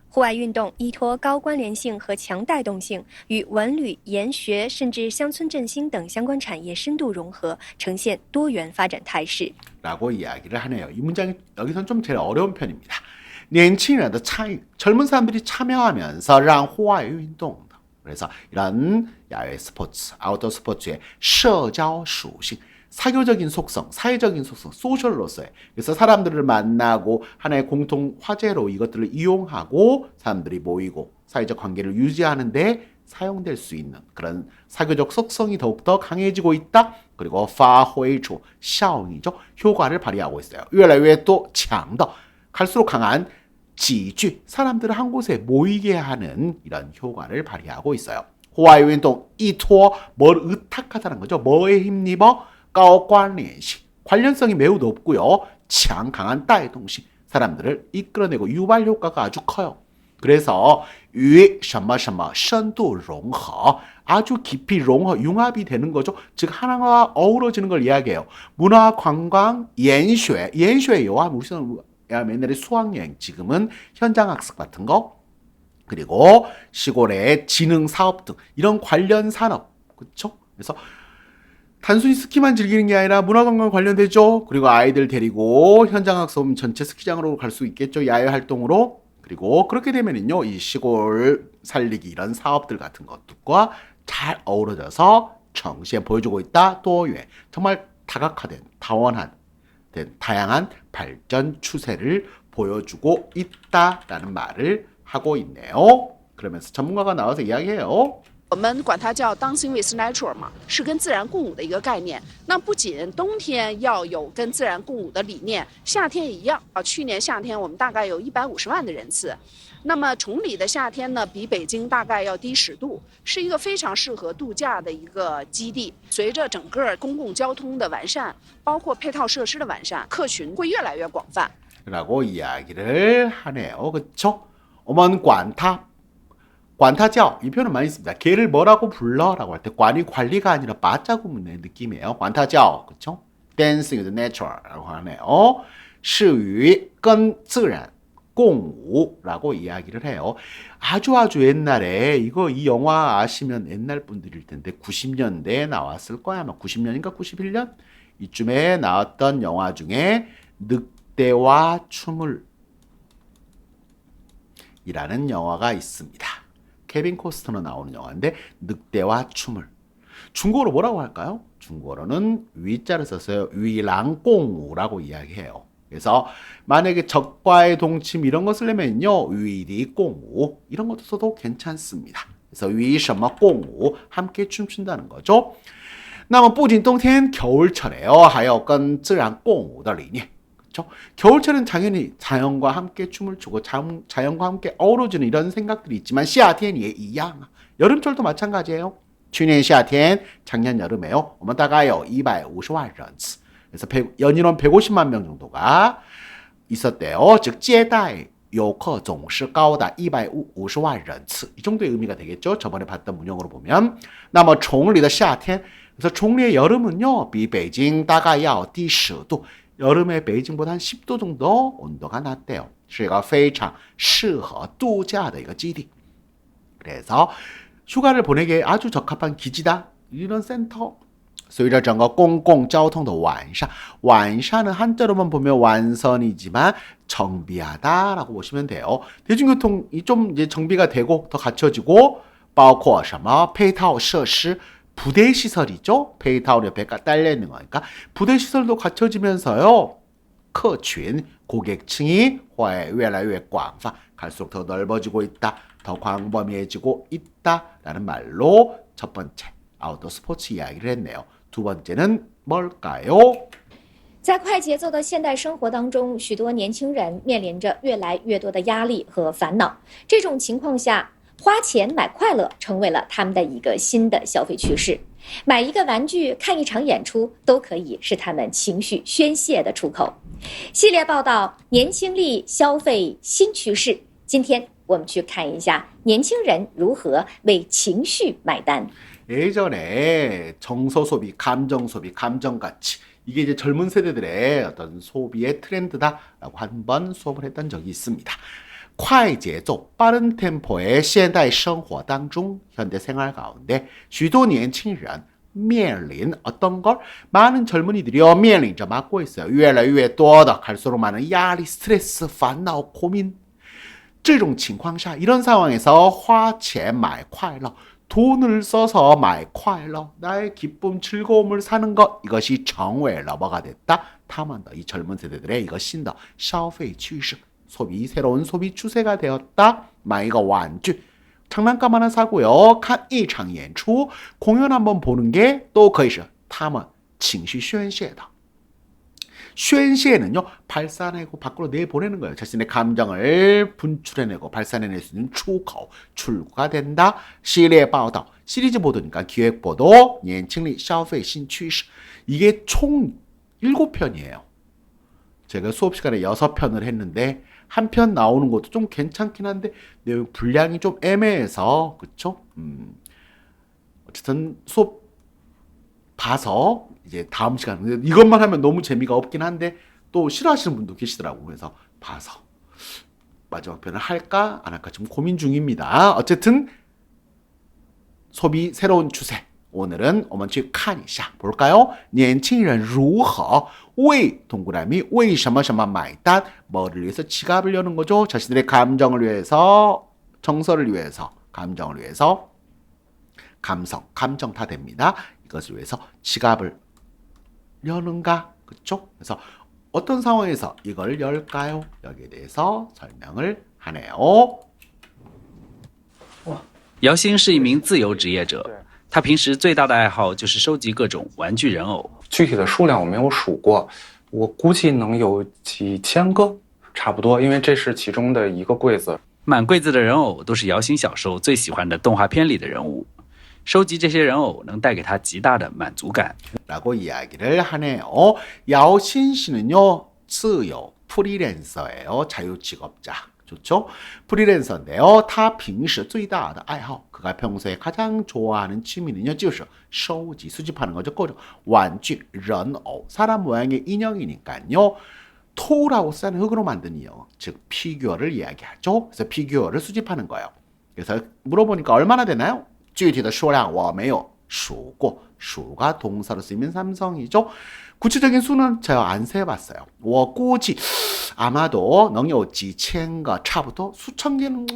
户外运动依托高关联性和强带动性，与文旅、研学甚至乡村振兴等相关产业深度融合，呈现多元发展态势。 라고 이야기를 하네요. 이 문장이 여기선 좀 제일 어려운 편입니다. 年轻人的参与, 젊은 사람들이 참여하면서 让户外运动, 그래서 이런 야외 스포츠, 아웃도어 스포츠의 社交属性, 사교적인 속성, 사회적인 속성, 소셜로서의, 그래서 사람들을 만나고 하나의 공통 화제로 이것들을 이용하고 사람들이 모이고 사회적 관계를 유지하는데 사용될 수 있는 그런 사교적 속성이 더욱더 강해지고 있다. 그리고 发挥出效应, 효과를 발휘하고 있어요. 越来越多强的, 갈수록 강한 集聚, 사람들을 한 곳에 모이게 하는 이런 효과를 발휘하고 있어요. 户外运动依托, 뭘 의탁하다는 거죠. 뭐에 힘입어? 高关联性, 관련성이 매우 높고요. 强, 강한 带动性, 사람들을 이끌어내고 유발 효과가 아주 커요. 그래서 与什么什么深度融合, 아주 깊이 융합이 되는 거죠. 즉 하나가 어우러지는 걸 이야기해요. 문화, 관광, 研学, 研学有 우리는 옛날에 수학여행, 지금은 현장학습 같은 거, 그리고 시골의 지능 사업 등 이런 관련 산업, 그렇죠? 그래서 단순히 스키만 즐기는 게 아니라 문화관광 관련되죠. 그리고 아이들 데리고 현장학습 전체 스키장으로 갈 수 있겠죠. 야외 활동으로. 그리고 그렇게 되면은요, 이 시골 살리기 이런 사업들 같은 것들과 잘 어우러져서 정시에 보여주고 있다. 또예, 정말 다각화된, 다원한, 다양한 발전 추세를 보여주고 있다라는 말을 하고 있네요. 그러면서 전문가가 나와서 이야기해요. 我们管它叫 Dancing with Nature 嘛，是跟自然共舞的一个概念。那不仅冬天要有跟自然共舞的理念，夏天也一样啊。去年夏天我们大概有150万的人次。那么崇礼的夏天呢，比北京大概要低10度，是一个非常适合度假的一个基地。随着整个公共交通的完善，包括配套设施的完善，客群会越来越广泛。 라고 이야기를 하네요. 그렇죠? 我们管它 관타죠. 이 표현은 많이 씁니다. 걔를 뭐라고 불러라고 할 때 관이 관리가 아니라 맞자구문의 느낌이에요. 관타죠. 그렇죠? Dancing with Nature라고 하네요. 是与跟自然共舞라고 이야기를 해요. 아주 옛날에 이 영화 아시면 옛날 분들일 텐데 90년대에 나왔을 거야. 아마 90년인가 91년 이쯤에 나왔던 영화 중에 늑대와 춤을 이라는 영화가 있습니다. 케빈 코스터너 나오는 영화인데 늑대와 춤을 중국어로 뭐라고 할까요? 중국어로는 위자를 썼어요. 위랑공우라고 이야기해요. 그래서 만약에 적과의 동침 이런 거 쓰려면요. 위리공우 이런 것도 써도 괜찮습니다. 그래서 위셔머 공우 함께 춤춘다는 거죠. 那么不仅冬天겨울철에요, 还有跟自然共舞的理念. 그렇죠? 겨울철은 당연히 자연과 함께 춤을 추고 자연과 함께 어우러지는 이런 생각들이 있지만 夏天也一样. 여름철도 마찬가지예요. 去年夏天, 작년 여름에요. 我们大概有150万人次. 그래서 연인원 150만 명 정도가 있었대요. 즉 接待游客总是高达150万人次. 이 정도의 의미가 되겠죠. 저번에 봤던 문형으로 보면. 那么崇礼的夏天, 그래서崇礼의 여름은요, 比北京大概要低10度. 여름에 베이징보다 한 10도 정도 온도가 낮대요. 是一个非常适合度假的一个基地. 그래서 휴가를 보내기에 아주 적합한 기지다. 이런 센터. 随着整个公共交通的完善, 완산은 한자로만 보면 완선이지만 정비하다라고 보시면 돼요. 대중교통이 좀 이제 정비가 되고 더 갖춰지고, 包括什么配套设施, 부대 시설이죠. 페이타운 옆에 딸려 있는 거니까 부대 시설도 갖춰지면서요, 客群 고객층이 会越来越广泛, 갈수록 더 넓어지고 있다, 더 광범위해지고 있다라는 말로 첫 번째 아웃도어 스포츠 이야기를 했네요. 두 번째는 뭘까요? 在快节奏的现代生活当中，许多年轻人面临着越来越多的压力和烦恼。这种情况下，花钱买快乐成为了他们的一个新的消费趋势。买一个玩具、看一场演出，都可以是他们情绪宣泄的出口。系列报道：年轻力消费新趋势。今天我们去看一下年轻人如何为情绪买单。 예전에 정서 소비, 감정 소비, 감정 가치, 이게 이제 젊은 세대들의 어떤 소비의 트렌드다라고 한번 수업을 했던 적이 있습니다. 快节奏, 빠른 템포의 现代生活当中, 현대 생활 가운데 许多年轻人面临 어떤 걸? 많은 젊은이들이요, 面临着 맡고 있어요. 越来越多的, 갈수록 많은压力, 스트레스, 烦恼, 고민. 这种情况下, 이런 상황에서 花钱买快乐, 돈을 써서 买快乐, 나의 기쁨, 즐거움을 사는 것, 이것이 成为了 뭐가 됐다? 他们的 이 젊은 세대들의 이것이 더 消费趋势, 소비, 새로운 소비 추세가 되었다. 买一个玩具, 장난감 하나 사고요. 看一场演出, 공연 한번 보는 게 또 可以是他们情绪宣泄的.宣泄는요, 발산하고 밖으로 내보내는 거예요. 자신의 감정을 분출해내고 발산해낼 수 있는 출口, 출구가 된다. 시리즈 보도, 시리즈 보도니까 기획보도, 年轻力消费新趋势. 이게 총 7편이에요. 제가 수업 시간에 6편을 했는데 한 편 나오는 것도 좀 괜찮긴 한데 내용 분량이 좀 애매해서, 그쵸? 어쨌든 수업 봐서 이제 다음 시간, 이것만 하면 너무 재미가 없긴 한데 또 싫어하시는 분도 계시더라고요. 그래서 봐서 마지막 편을 할까 안 할까 지금 고민 중입니다. 어쨌든 소비 새로운 추세, 오늘은 我们去看一下 볼까요? 年轻人如何为 동그라미 为什么什么买单, 뭐를 위해서 지갑을 여는 거죠. 자신들의 감정을 위해서, 정서를 위해서, 감정을 위해서, 감정 다 됩니다. 이것을 위해서 지갑을 여는가? 그렇죠? 그래서 어떤 상황에서 이걸 열까요? 여기에 대해서 설명을 하네요. 姚鑫是一名自由职业者，他平时最大的爱好就是收集各种玩具人偶。具体的数量我没有数过，我估计能有几千个，差不多，因为这是其中的一个柜子。满柜子的人偶都是姚鑫小时候最喜欢的动画片里的人物。收集这些人偶能带给他极大的满足感。 라고 이야기를 하네요. 야오신 씨는요, 自由 프리랜서예요. 자유직업자. 좋죠? 프리랜서인데요. 他平时最大的爱好, 그가 평소에 가장 좋아하는 취미는요, 就是收集, 수집하는 거죠. 그거죠. 玩具, 人偶, 사람 모양의 인형이니까요. 토라고 쓰는 흙으로 만든 인형, 즉 피규어를 이야기하죠. 그래서 피규어를 수집하는 거예요. 그래서 물어보니까 얼마나 되나요? 具体的数量我没有数过. 수가 동사로 쓰이면 삼성이죠. 구체적인 수는 제가 안 세봤어요. 我估计 아마도 能有几千个,差不多 수천 개는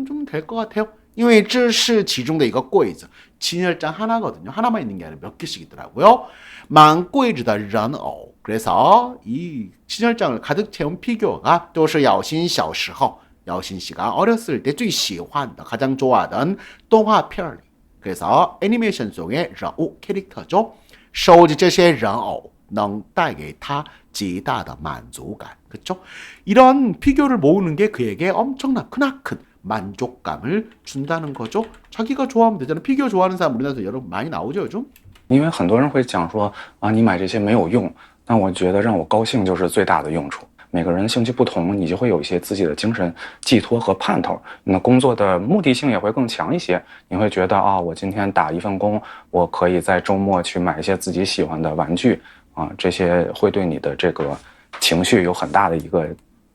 좀 될 것 같아요. 因为这是其中的一个柜子, 진열장 하나거든요. 하나만 있는 게 아니라 몇 개씩 있더라고요. 满柜子的人偶. 그래서 이 진열장을 가득 채운 피규어가 都是姚鑫小时候,姚鑫씨가 어렸을 때 最喜欢的, 가장 좋아하던 동화片里. 그래서 애니메이션 속의 人物 캐릭터죠. 收集这些人偶能带给他极大的满足感. 그렇죠? 이런 피규어를 모으는 게 그에게 엄청난 크나큰 만족감을 준다는 거죠. 자기가 좋아하면 되잖아요. 피규어 좋아하는 사람 우리나라에서 여러분 많이 나오죠, 요즘? 因为很多人会讲说啊，你买这些没有用，但我觉得让我高兴就是最大的用处。每个人兴趣不同，你就会有一些自己的精神寄托和盼头，你的工作的目的性也会更强一些。你会觉得啊，我今天打一份工，我可以在周末去买一些自己喜欢的玩具啊，这些会对你的这个情绪有很大的一个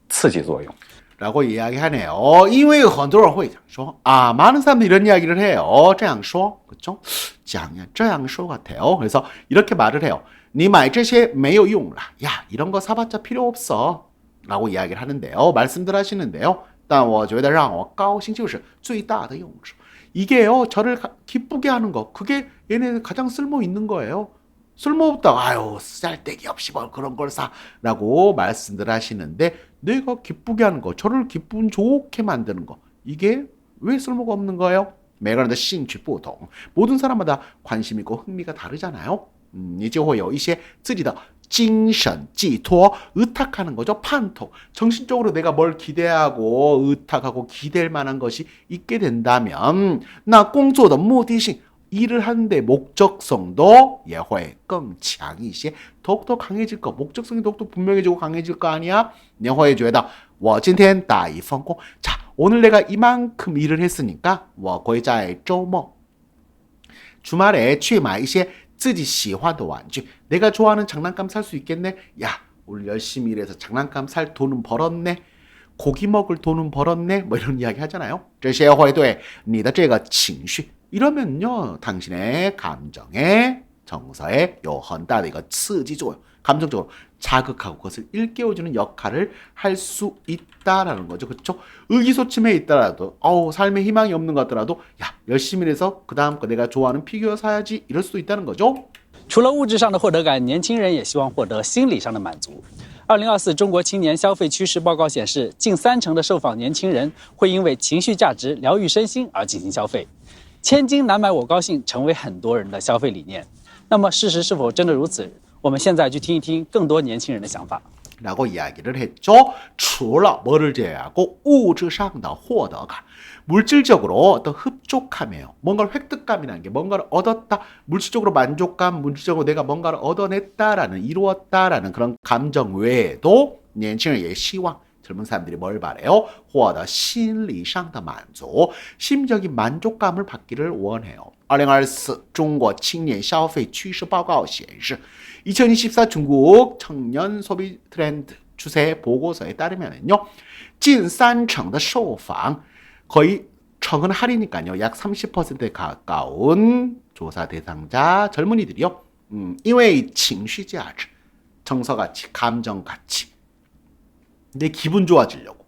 刺激作用。 라고 이야기하네요. 因为很多人会讲说 많은 사람들이 이런 이야기를 해요. 这样说, 그렇죠? 这样说 같아요. 그래서 이렇게 말을 해요. 你买这些没有用啦. 야, 이런 거 사봤자 필요 없어. 라고 이야기를 하는데요. 말씀들 하시는데요. 但我觉得让我高兴就是最大的用处. 이게요, 저를 기쁘게 하는 거. 그게 얘네 가장 쓸모 있는 거예요. 쓸모없다. 아유, 쓸데기 없이 뭘 그런 걸 사. 라고 말씀들 하시는데 내가 기쁘게 하는 거, 저를 기분 좋게 만드는 거. 이게 왜 쓸모가 없는 거예요? 每个人的兴趣不同. 모든 사람마다 관심 있고 흥미가 다르잖아요. 你就会有一些自己的精神寄托, 의탁하는 거죠. 판토. 정신적으로 내가 뭘 기대하고 의탁하고 기댈 만한 것이 있게 된다면 那工作的目的性 일을 하는데 목적성도 也会更强一些. 더욱더 강해질 거. 목적성이 더욱더 분명해지고 강해질 거 아니야? 你会觉得我今天打一份工. 자, 오늘 내가 이만큼 일을 했으니까 我会在周末 주말에 去买一些自己喜欢的玩具. 내가 좋아하는 장난감 살 수 있겠네. 야, 오늘 열심히 일해서 장난감 살 돈은 벌었네. 고기 먹을 돈은 벌었네. 뭐 이런 이야기 하잖아요. 这些会对你的这个情绪 이러면요, 당신의 감정에 정서에 요很大的一个刺激作用, 감정적으로 자극하고 그것을 일깨워주는 역할을 할 수 있다라는 거죠. 그렇죠? 의기소침해 있더라도, 삶에 희망이 없는 것 같더라도, 야, 열심히 해서 그 다음 거 내가 좋아하는 피규어 사야지, 이럴 수도 있다는 거죠. 除了物质上的获得感，年轻人也希望获得心理上的满足。2024中国青年消费趋势报告显示，近30%的受访年轻人会因为情绪价值疗愈身心而进行消费。千金难买我高兴成为很多人的消费理念。那么事实是否真的如此？我们现在去听一听更多年轻人的想法。 라고 이야기를 했죠. 除了 뭐를 제외하고物质上的获得感, 물질적으로 어떤 흡족함이에요. 뭔가를 획득감이라는 게 뭔가를 얻었다, 물질적으로 만족감, 물질적으로 내가 뭔가를 얻어냈다라는, 이루었다라는 그런 감정 외에도 年轻人也希望 젊은 사람들이 뭘 바래요? 获得心理上的满足, 심적인 만족감을 받기를 원해요. 2024中国青年消费趋势报告显示 2024 중국 청년 소비 트렌드 추세 보고서에 따르면요, 近30%的受访 거의 적은 할이니까요, 약 30%에 가까운 조사 대상자 젊은이들이요, 因为情绪价值, 정서가치, 감정가치, 내 기분 좋아지려고,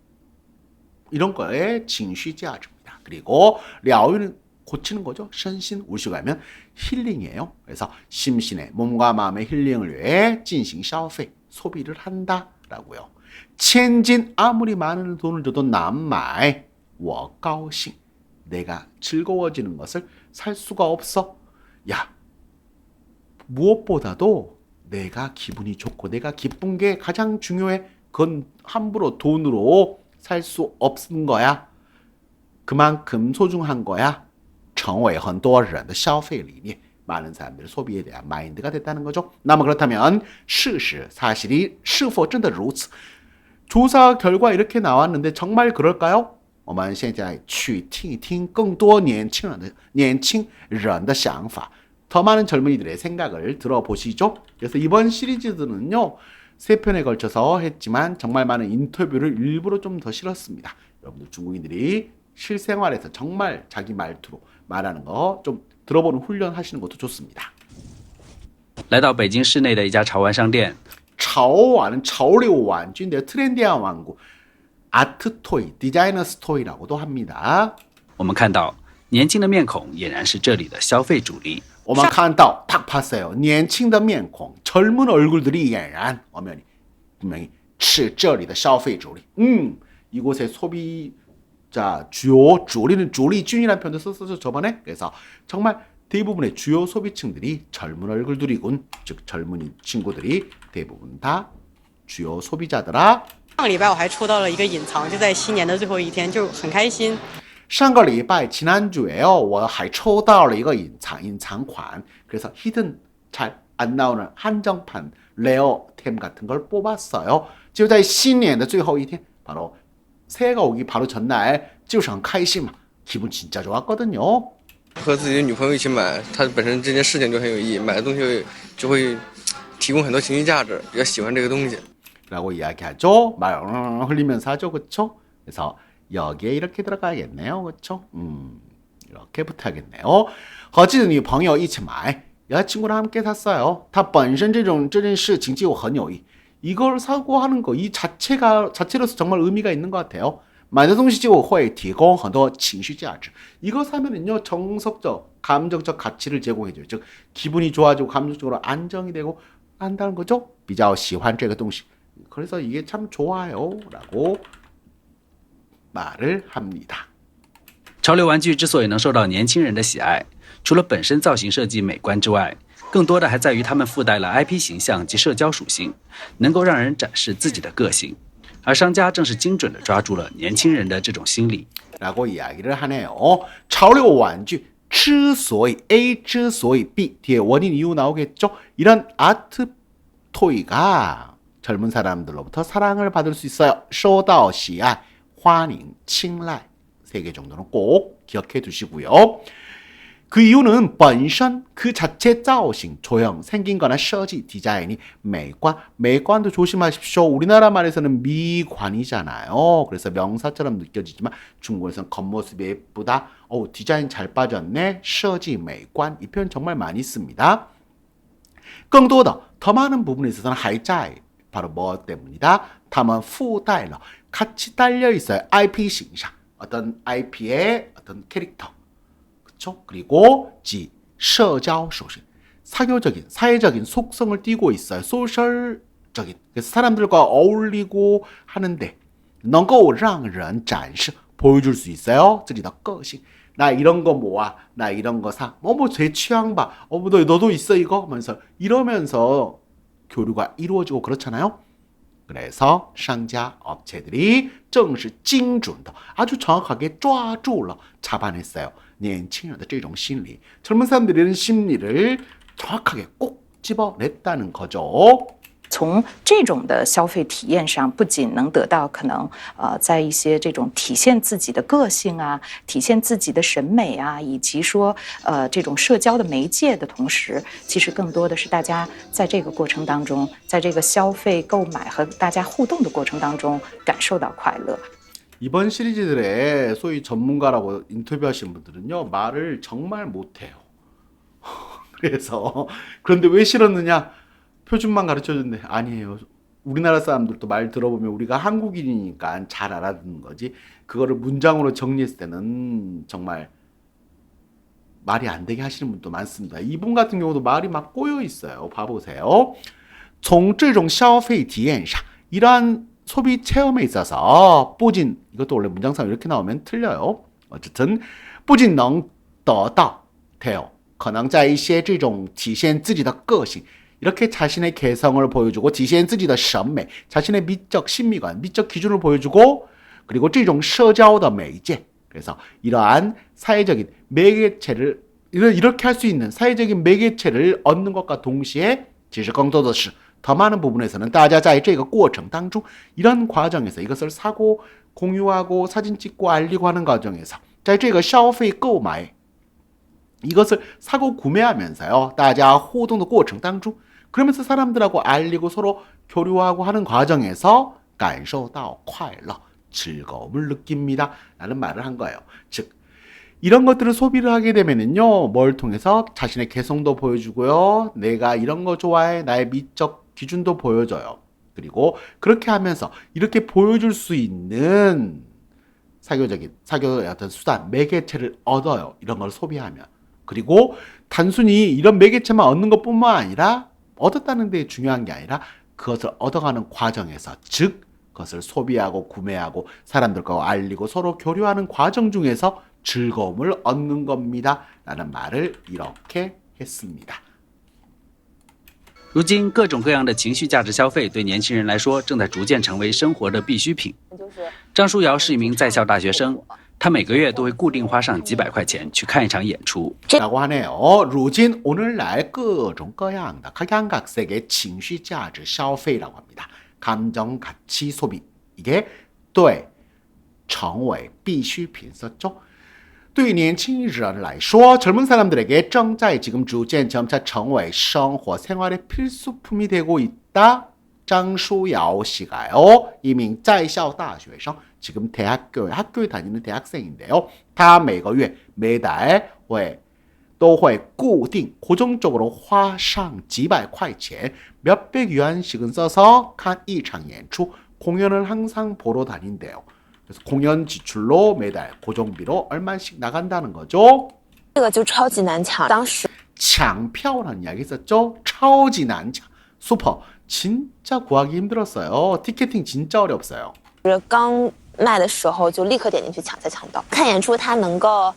이런 거에 情绪价值입니다. 그리고 疗愈는 고치는 거죠.身心 우리식으로 하면 힐링이에요. 그래서 심신의 몸과 마음의 힐링을 위해 进行消费 소비를 한다라고요. 千金 아무리 많은 돈을 줘도 남말 我高兴 내가 즐거워지는 것을 살 수가 없어. 야, 무엇보다도 내가 기분이 좋고 내가 기쁜 게 가장 중요해. 그건 함부로 돈으로 살 수 없는 거야. 그만큼 소중한 거야. 成为很多人的消费理念, 많은 사람들의 소비에 대한 마인드가 됐다는 거죠. 那么 그렇다면 事实, 사실이 是否真的如此? 조사 결과 이렇게 나왔는데 정말 그럴까요? 我们现在去听一听更多年轻人的想法, 더 많은 젊은이들의 생각을 들어보시죠. 그래서 이번 시리즈는요, 3편에 걸쳐서 했지만 정말 많은 인터뷰를 일부러 좀 더 실었습니다. 여러분들 중국인들이 실생활에서 정말 자기 말투로 말하는 거 좀 들어보는 훈련 하시는 것도 좋습니다. 来到北京市内的一家潮玩商店， 潮玩은 潮流玩具인데요, 트렌디한玩具, 아트 토이, 디자이너 스토이라고도 합니다. 我们看到年轻的面孔俨然是这里的消费主力。我们看到딱 봤어요. 年轻的面孔, 젊은 얼굴들이 俨然 엄연히 분명히 是这里的消费主力. 이곳의 소비자 주요 주리는 주리준이라는 표현도 썼었죠, 저번에. 그래서 정말 대부분의 주요 소비층들이 젊은 얼굴들이군. 즉 젊은 친구들이 대부분 다 주요 소비자더라. 上个礼拜我还抽到了一个隐藏，就在新年的最后一天，就很开心。上个礼拜 지난주에요. 我还抽到了一个隐藏款. 그래서 히든 잘 안 나오는 한정판 레어템 같은 걸 뽑았어요. 就在新年的最后一天, 바로 새해가 오기 바로 전날, 就是很开心嘛, 기분 진짜 좋았거든요. 和自己的女朋友一起买，它本身这件事情就很有意义，买的东西就会提供很多情绪价值，比较喜欢这个东西。 라고 이야기하죠. 말 흘리면서 하죠. 그쵸? 그래서 여기에 이렇게 들어가야겠네요. 그쵸? 이렇게 붙어야겠네요. 和自己的女朋友一起买, 여자친구랑 함께 샀어요. 它本身这件事情就很有意义. 이걸 사고 하는 거, 이 자체로서 정말 의미가 있는 것 같아요. 买的东西就会提供很多情绪价值. 이거 사면은요, 정석적, 감정적 가치를 제공해줘요. 즉, 기분이 좋아지고 감정적으로 안정이 되고 한다는 거죠. 比较喜欢这个东西. 그래서 이게 참 좋아요. 라고 말을 합니다. 潮流玩具之所以能受到年轻人的喜爱，除了本身造型设计美观之外，更多的还在于它们附带了 IP 形象及社交属性，能够让人展示自己的个性。而商家正是精准地抓住了年轻人的这种心理。 라고 이야기를 하네요. 潮流玩具之所以 A 之所以 B 뒤에 원인 이유 나오겠죠. 이런 아트 토이가 젊은 사람들로부터 사랑을 받을 수 있어요. 受到喜爱, 欢迎, 青睐. 3개 정도는 꼭 기억해 두시고요. 그 이유는 本身 그 자체 造型, 조형, 생긴 거나 设计, 디자인이 매관도 조심하십시오. 우리나라 말에서는 미관이잖아요. 그래서 명사처럼 느껴지지만 중국에서는 겉모습이 예쁘다. 디자인 잘 빠졌네. 设计, 매관. 이 표현 정말 많이 씁니다. 更多的, 더 많은 부분에 있어서는 还在, 바로 뭐 때문이다? 他们附带了, 같이 딸려 있어요. IP形象. 어떤 IP의 어떤 캐릭터. 그쵸? 그리고 지, 社交属性. 사교적인, 사회적인 속성을 띠고 있어요. 소셜적인. 그래서 사람들과 어울리고 하는데 能够让人展示, 보여줄 수 있어요. 自己的个性. 나 이런 거 모아, 나 이런 거 사. 제 취향 봐. 너도 있어 이거? 하면서 이러면서 교류가 이루어지고 그렇잖아요. 그래서 상자 업체들이 正是精准的 아주 정확하게 抓住了 잡아냈어요. 年轻人的这种心理, 젊은 사람들의 이런 심리를 정확하게 꼭 집어냈다는 거죠. 从这种的消费体验上，不仅能得到可能在一些这种体现自己的个性啊，体现自己的审美啊，以及说这种社交的媒介的同时，其实更多的是大家在这个过程当中，在这个消费购买和大家互动的过程当中感受到快乐。 이번 시리즈들의 소위 전문가라고 인터뷰하신 분들은요, 말을 정말 못해요. 그래서 그런데 왜 싫었느냐? 표준만 가르쳐줬는데 아니에요. 우리나라 사람들도 말 들어보면 우리가 한국인이니까 잘 알아듣는 거지, 그거를 문장으로 정리했을 때는 정말 말이 안 되게 하시는 분도 많습니다. 이분 같은 경우도 말이 막 꼬여 있어요. 봐보세요. 从这种消费体验上, 이러한 소비 체험에 있어서 不仅, 이것도 원래 문장상 이렇게 나오면 틀려요. 어쨌든 不仅能得到 돼요. 可能在一些这种体现自己的个性, 이렇게 자신의 개성을 보여주고 体现自己的审美, 자신의 미적 심미관, 미적 기준을 보여주고, 그리고 这种社交的媒介, 그래서 이러한 사회적인 매개체를, 이렇게 할 수 있는 사회적인 매개체를 얻는 것과 동시에 其实更多的是 더 많은 부분에서는 大家在这个过程当中, 이런 과정에서 이것을 사고 공유하고 사진 찍고 알리고 하는 과정에서 在这个消费购买 이것을 사고 구매하면서요, 大家互动的过程当中, 그러면서 사람들하고 알리고 서로 교류하고 하는 과정에서 感受到快乐, 즐거움을 느낍니다. 라는 말을 한 거예요. 즉, 이런 것들을 소비를 하게 되면은요, 뭘 통해서 자신의 개성도 보여주고요, 내가 이런 거 좋아해, 나의 미적 기준도 보여줘요. 그리고 그렇게 하면서 이렇게 보여줄 수 있는 사교의 어떤 수단, 매개체를 얻어요. 이런 걸 소비하면. 그리고 단순히 이런 매개체만 얻는 것뿐만 아니라, 얻었다는 데 중요한 게 아니라 그것을 얻어가는 과정에서, 즉 그것을 소비하고 구매하고 사람들과 알리고 서로 교류하는 과정 중에서 즐거움을 얻는 겁니다. 라는 말을 이렇게 했습니다. 如今，各种各样的情绪价值消费对年轻人来说，正在逐渐成为生活的必需品。张书瑶是一名在校大学生，他每个月都会固定花上几百块钱去看一场演出。 라고 하네요. 루진 오늘날各种各样的 각양각색의 情绪价值消费라고 합니다. 감정 가치 소비. 이게 对成为必需品 썼죠. 对年轻人来说 젊은 사람들에게 正在 지금 逐渐 점차 成为生活 생활의 필수품이 되고 있다. 장수야오 씨가요. 一名在校大学生 지금 학교에 다니는 대학생인데요. 다 每个月 매달 都会固定 고정적으로 花上几百块钱 몇백 yuan씩은 써서 看一场演出 공연을 항상 보러 다닌대요. 그래서 공연 지출로 매달 고정비로 얼마씩 나간다는 거죠. 这个就超级难抢，当时 抢票라는 이야기 있었죠. 超级难抢. 슈퍼 진짜 구하기 힘들었어요. 티켓팅 진짜 어렵어요. 刚卖的时候就立刻点进去抢才抢到。看演出它能够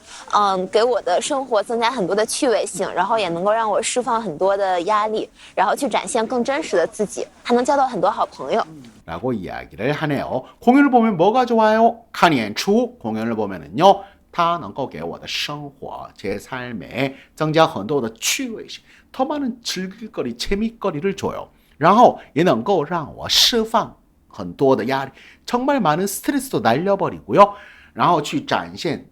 给我的生活增加很多的趣味性，然后也能够让我释放很多的压力，然后去展现更真实的自己，还能交到很多好朋友。 라고 이야기를 하네요. 공연을 보면 뭐가 좋아요? 看演出 공연을 보면은요. 它能够给我的生活 제 삶에 增加很多的趣味性 더 많은 즐길거리, 재미거리를 줘요. 然后也能够让我释放很多的压力 정말 많은 스트레스도 날려버리고요. 然后去展现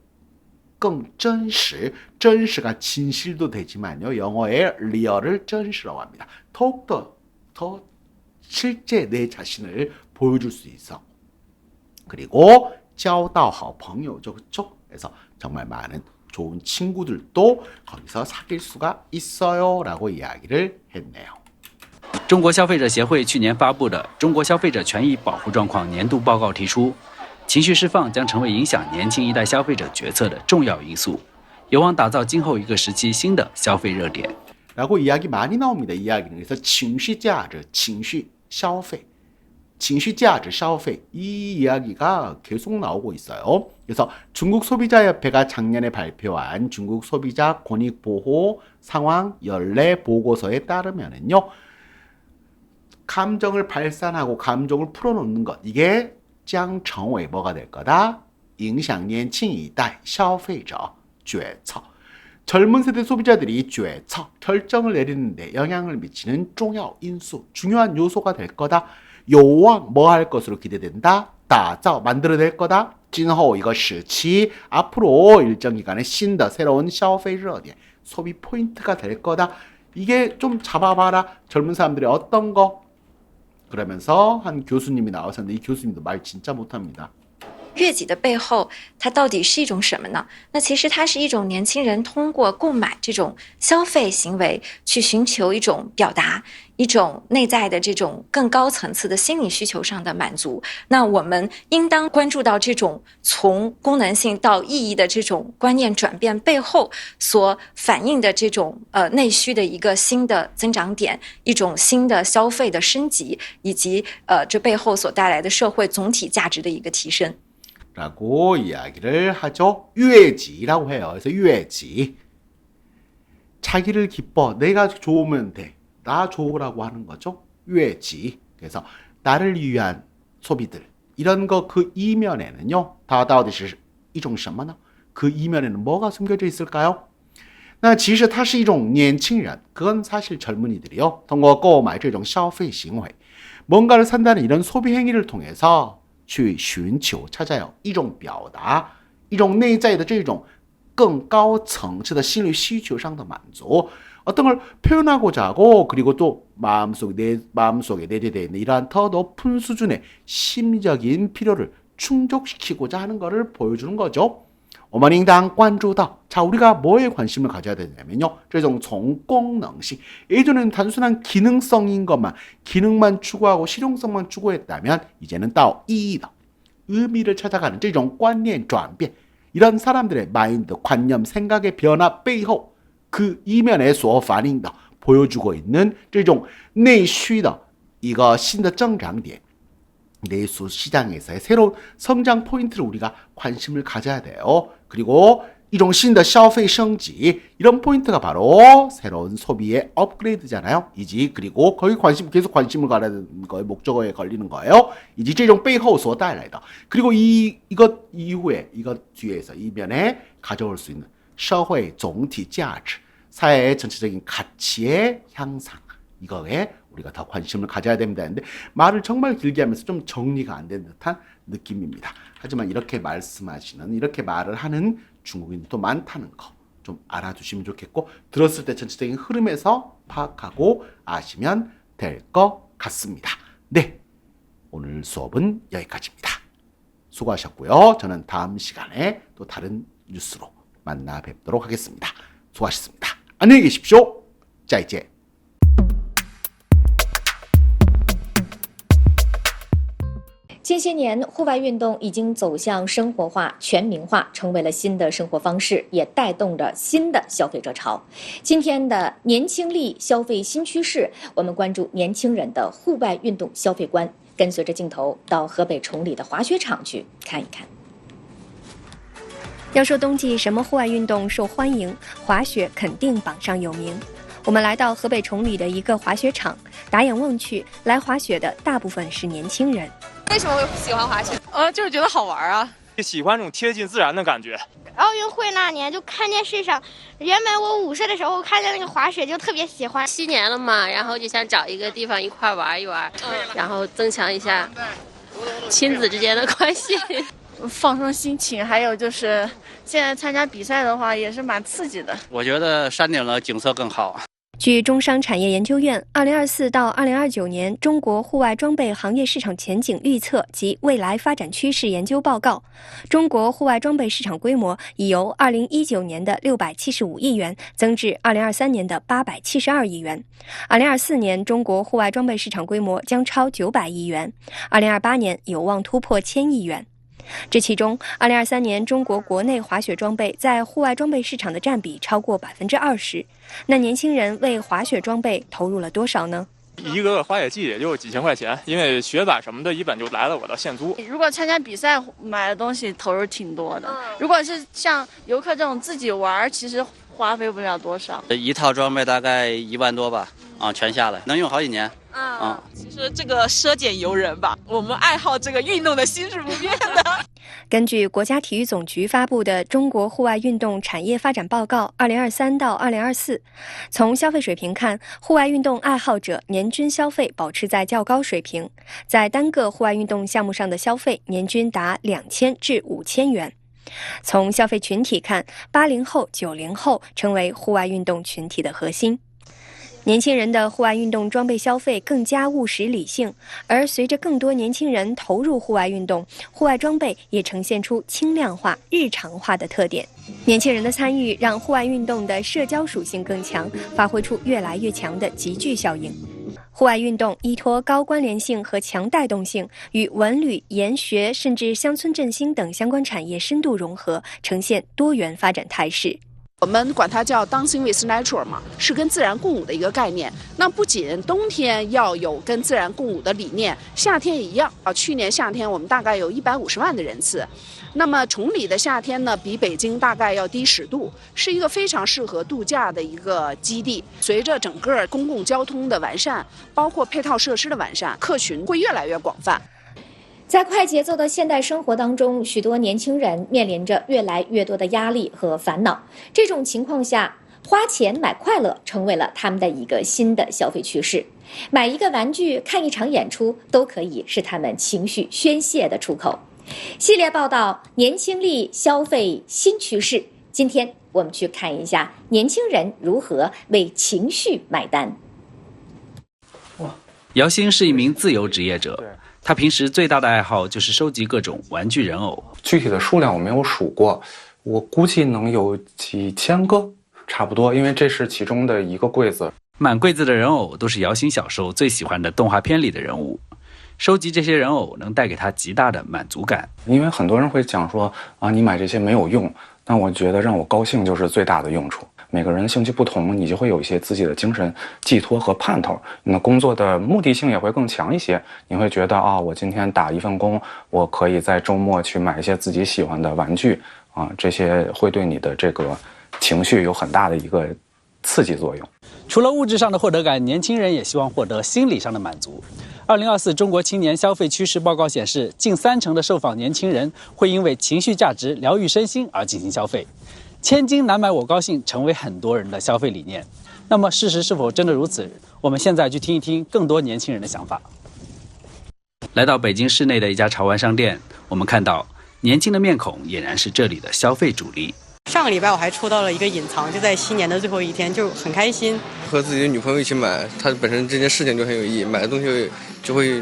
更真实 真实가 진실도 되지만요. 영어의 리얼을 真实라고 합니다. 더욱더 더 실제 내 자신을 보여줄 수 있어. 그리고 交到好朋友죠, 그렇죠? 그래서 정말 많은 좋은 친구들도 거기서 사귈 수가 있어요. 라고 이야기를 했네요. 中国消费者协会去年发布的《中国消费者权益保护状况年度报告》提出，情绪释放将成为影响年轻一代消费者决策的重要因素，有望打造今后一个时期新的消费热点。 라고 이야기 많이 나옵니다. 이야기는. 그래서 情绪价值, 情绪消费, 情绪价值消费 이 이야기가 계속 나오고 있어요. 그래서 중국 소비자협회가 작년에 발표한 중국 소비자 권익보호 상황 연례 보고서에 따르면은요. 감정을 발산하고 감정을 풀어놓는 것 이게 将成为 뭐가 될 거다? 影响年轻一代消费者决策 젊은 세대 소비자들이 决策 결정을 내리는데 영향을 미치는 重要因素 중요한 요소가 될 거다. 요왕 뭐 할 것으로 기대된다. 打造 만들어낼 거다. 今后 이거 시치 앞으로 일정 기간의 신더 새로운 消费热点 소비 포인트가 될 거다. 이게 좀 잡아봐라. 젊은 사람들이 어떤 거? 그러면서 한 교수님이 나왔었는데 이 교수님도 말 진짜 못합니다. 悦己的背后，它到底是一种什么呢？那其实它是一种年轻人通过购买这种消费行为，去寻求一种表达，一种内在的这种更高层次的心理需求上的满足。那我们应当关注到这种从功能性到意义的这种观念转变背后所反映的这种内需的一个新的增长点，一种新的消费的升级，以及这背后所带来的社会总体价值的一个提升。 라고 이야기를 하죠. 유해지라고 해요. 그래서 유해지. 자기를 기뻐. 내가 좋으면 돼. 나 좋으라고 하는 거죠. 유해지. 그래서 나를 위한 소비들. 이런 거 그 이면에는요. 다다오디시一种什么呢? 그 이면에는 뭐가 숨겨져 있을까요? 那其实它是一种年轻人. 그건 사실 젊은이들이요. 通过购买这种消费行为. 뭔가를 산다는 이런 소비 행위를 통해서 去寻求 찾아요. 一种表达, 一种内在的这种更高层次的心理需求上的满足. 어떤 걸 표현하고자 하고 그리고 또 마음속에 내재되어 있는 이러한 더 높은 수준의 심리적인 필요를 충족시키고자 하는 것을 보여주는 거죠. 我们应当关注到 자, 우리가 뭐에 관심을 가져야 되냐면요. 这种从功能性 예전에는 단순한 기능성인 것만 기능만 추구하고 실용성만 추구했다면 이제는 到意义的 의미를 찾아가는 这种观念转变 이런 사람들의 마인드, 관념, 생각의 변화 背后 그 이면에所反映的 보여주고 있는 这种内需的一个新的增长点 내수 시장에서의 새로운 성장 포인트를 우리가 관심을 가져야 돼요. 그리고 이종 신의 消费升级 이런 포인트가 바로 새로운 소비의 업그레이드잖아요. 이지 그리고 거기 계속 관심을 가라는 거에 목적어에 걸리는 거예요. 이지 这种背后所带来的 그리고 이것 이후에 이것 뒤에서 이면에 가져올 수 있는 社会总体价值 사회의 전체적인 가치의 향상 이거에 우리가 더 관심을 가져야 됩니다. 근데 말을 정말 길게 하면서 좀 정리가 안 된 듯한 느낌입니다. 하지만 이렇게 말씀하시는 이렇게 말을 하는 중국인도 많다는 거 좀 알아두시면 좋겠고 들었을 때 전체적인 흐름에서 파악하고 아시면 될 것 같습니다. 네, 오늘 수업은 여기까지입니다. 수고하셨고요. 저는 다음 시간에 또 다른 뉴스로 만나 뵙도록 하겠습니다. 수고하셨습니다. 안녕히 계십시오. 再见。近些年，户外运动已经走向生活化、全民化，成为了新的生活方式，也带动着新的消费者潮。今天的年轻力消费新趋势，我们关注年轻人的户外运动消费观，跟随着镜头到河北崇礼的滑雪场去看一看。要说冬季什么户外运动受欢迎，滑雪肯定榜上有名。我们来到河北崇礼的一个滑雪场，打眼望去，来滑雪的大部分是年轻人。为什么会喜欢滑雪？就是觉得好玩啊，喜欢这种贴近自然的感觉。奥运会那年就看电视上，原本我5岁的时候看见那个滑雪就特别喜欢。7年了嘛，然后就想找一个地方一块玩一玩，然后增强一下亲子之间的关系。放松心情，还有就是现在参加比赛的话也是蛮刺激的。我觉得山顶的景色更好。据中商产业研究院2024到2029年中国户外装备行业市场前景预测及未来发展趋势研究报告，中国户外装备市场规模已由2019年的675亿元增至2023年的872亿元。2024年中国户外装备市场规模将超900亿元，2028年有望突破1000亿元。这其中，2023年中国国内滑雪装备在户外装备市场的占比超过20%。那年轻人为滑雪装备投入了多少呢？一个滑雪季也就几千块钱，因为雪板什么的，一本就来了我的现租。如果参加比赛买的东西投入挺多的，如果是像游客这种自己玩，其实花费不了多少。一套装备大概1万多吧，全下来能用好几年。其实这个奢俭由人吧，我们爱好这个运动的心是不变的。根据国家体育总局发布的《中国户外运动产业发展报告（2023到2024》，从消费水平看，户外运动爱好者年均消费保持在较高水平，在单个户外运动项目上的消费年均达2000至5000元。从消费群体看，80后、90后成为户外运动群体的核心。年轻人的户外运动装备消费更加务实理性，而随着更多年轻人投入户外运动，户外装备也呈现出轻量化、日常化的特点。年轻人的参与让户外运动的社交属性更强，发挥出越来越强的集聚效应。户外运动依托高关联性和强带动性，与文旅、研学甚至乡村振兴等相关产业深度融合，呈现多元发展态势。我们管它叫 Dancing with Nature 嘛，是跟自然共舞的一个概念。那不仅冬天要有跟自然共舞的理念，夏天也一样啊。去年夏天我们大概有150万的人次。那么崇礼的夏天呢，比北京大概要低10度，是一个非常适合度假的一个基地。随着整个公共交通的完善，包括配套设施的完善，客群会越来越广泛。在快节奏的现代生活当中，许多年轻人面临着越来越多的压力和烦恼。这种情况下，花钱买快乐成为了他们的一个新的消费趋势。买一个玩具、看一场演出，都可以是他们情绪宣泄的出口。系列报道：年轻力消费新趋势。今天我们去看一下年轻人如何为情绪买单。姚鑫是一名自由职业者。他平时最大的爱好就是收集各种玩具人偶，具体的数量我没有数过，我估计能有几千个，差不多，因为这是其中的一个柜子。满柜子的人偶都是姚鑫小时候最喜欢的动画片里的人物，收集这些人偶能带给他极大的满足感。因为很多人会讲说你买这些没有用，但我觉得让我高兴就是最大的用处。每个人兴趣不同，你就会有一些自己的精神寄托和盼头，你的工作的目的性也会更强一些。你会觉得我今天打一份工，我可以在周末去买一些自己喜欢的玩具，这些会对你的这个情绪有很大的一个刺激作用。除了物质上的获得感，年轻人也希望获得心理上的满足。2024中国青年消费趋势报告显示，近30%的受访年轻人会因为情绪价值疗愈身心而进行消费。千金难买我高兴成为很多人的消费理念。那么事实是否真的如此？我们现在去听一听更多年轻人的想法。来到北京市内的一家潮玩商店，我们看到年轻的面孔俨然是这里的消费主力。上个礼拜我还抽到了一个隐藏，就在新年的最后一天，就很开心。和自己的女朋友一起买，它本身这件事情就很有意义，买的东西就会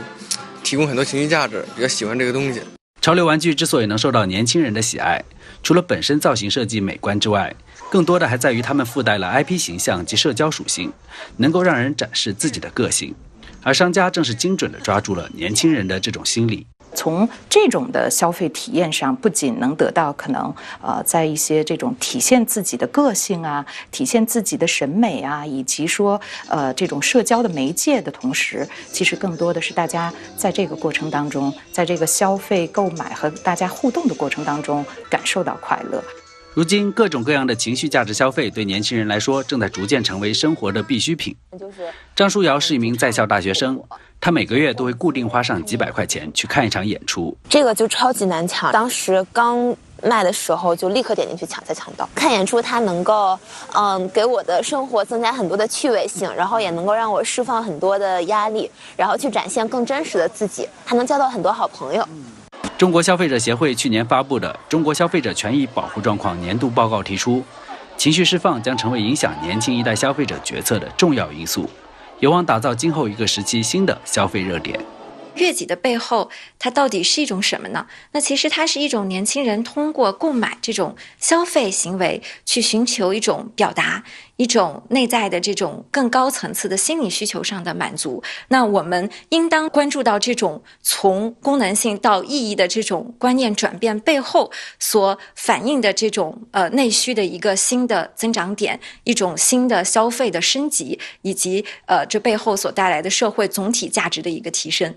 提供很多情绪价值，比较喜欢这个东西。潮流玩具之所以能受到年轻人的喜爱，除了本身造型设计美观之外，更多的还在于它们附带了 IP 形象及社交属性，能够让人展示自己的个性。而商家正是精准地抓住了年轻人的这种心理。从这种的消费体验上，不仅能得到可能在一些这种体现自己的个性啊、体现自己的审美啊，以及说这种社交的媒介的同时，其实更多的是大家在这个过程当中，在这个消费、购买和大家互动的过程当中感受到快乐。如今，各种各样的情绪价值消费对年轻人来说，正在逐渐成为生活的必需品。张书瑶是一名在校大学生，他每个月都会固定花上几百块钱去看一场演出。这个就超级难抢，当时刚卖的时候就立刻点进去抢才抢到。看演出它能够给我的生活增加很多的趣味性，然后也能够让我释放很多的压力，然后去展现更真实的自己，还能交到很多好朋友。中国消费者协会去年发布的《中国消费者权益保护状况年度报告》提出，情绪释放将成为影响年轻一代消费者决策的重要因素，有望打造今后一个时期新的消费热点。悦己的背后，它到底是一种什么呢？那其实它是一种年轻人通过购买这种消费行为去寻求一种表达，一种内在的这种更高层次的心理需求上的满足。那我们应当关注到这种从功能性到意义的这种观念转变背后所反映的这种内需的一个新的增长点，一种新的消费的升级，以及这背后所带来的社会总体价值的一个提升。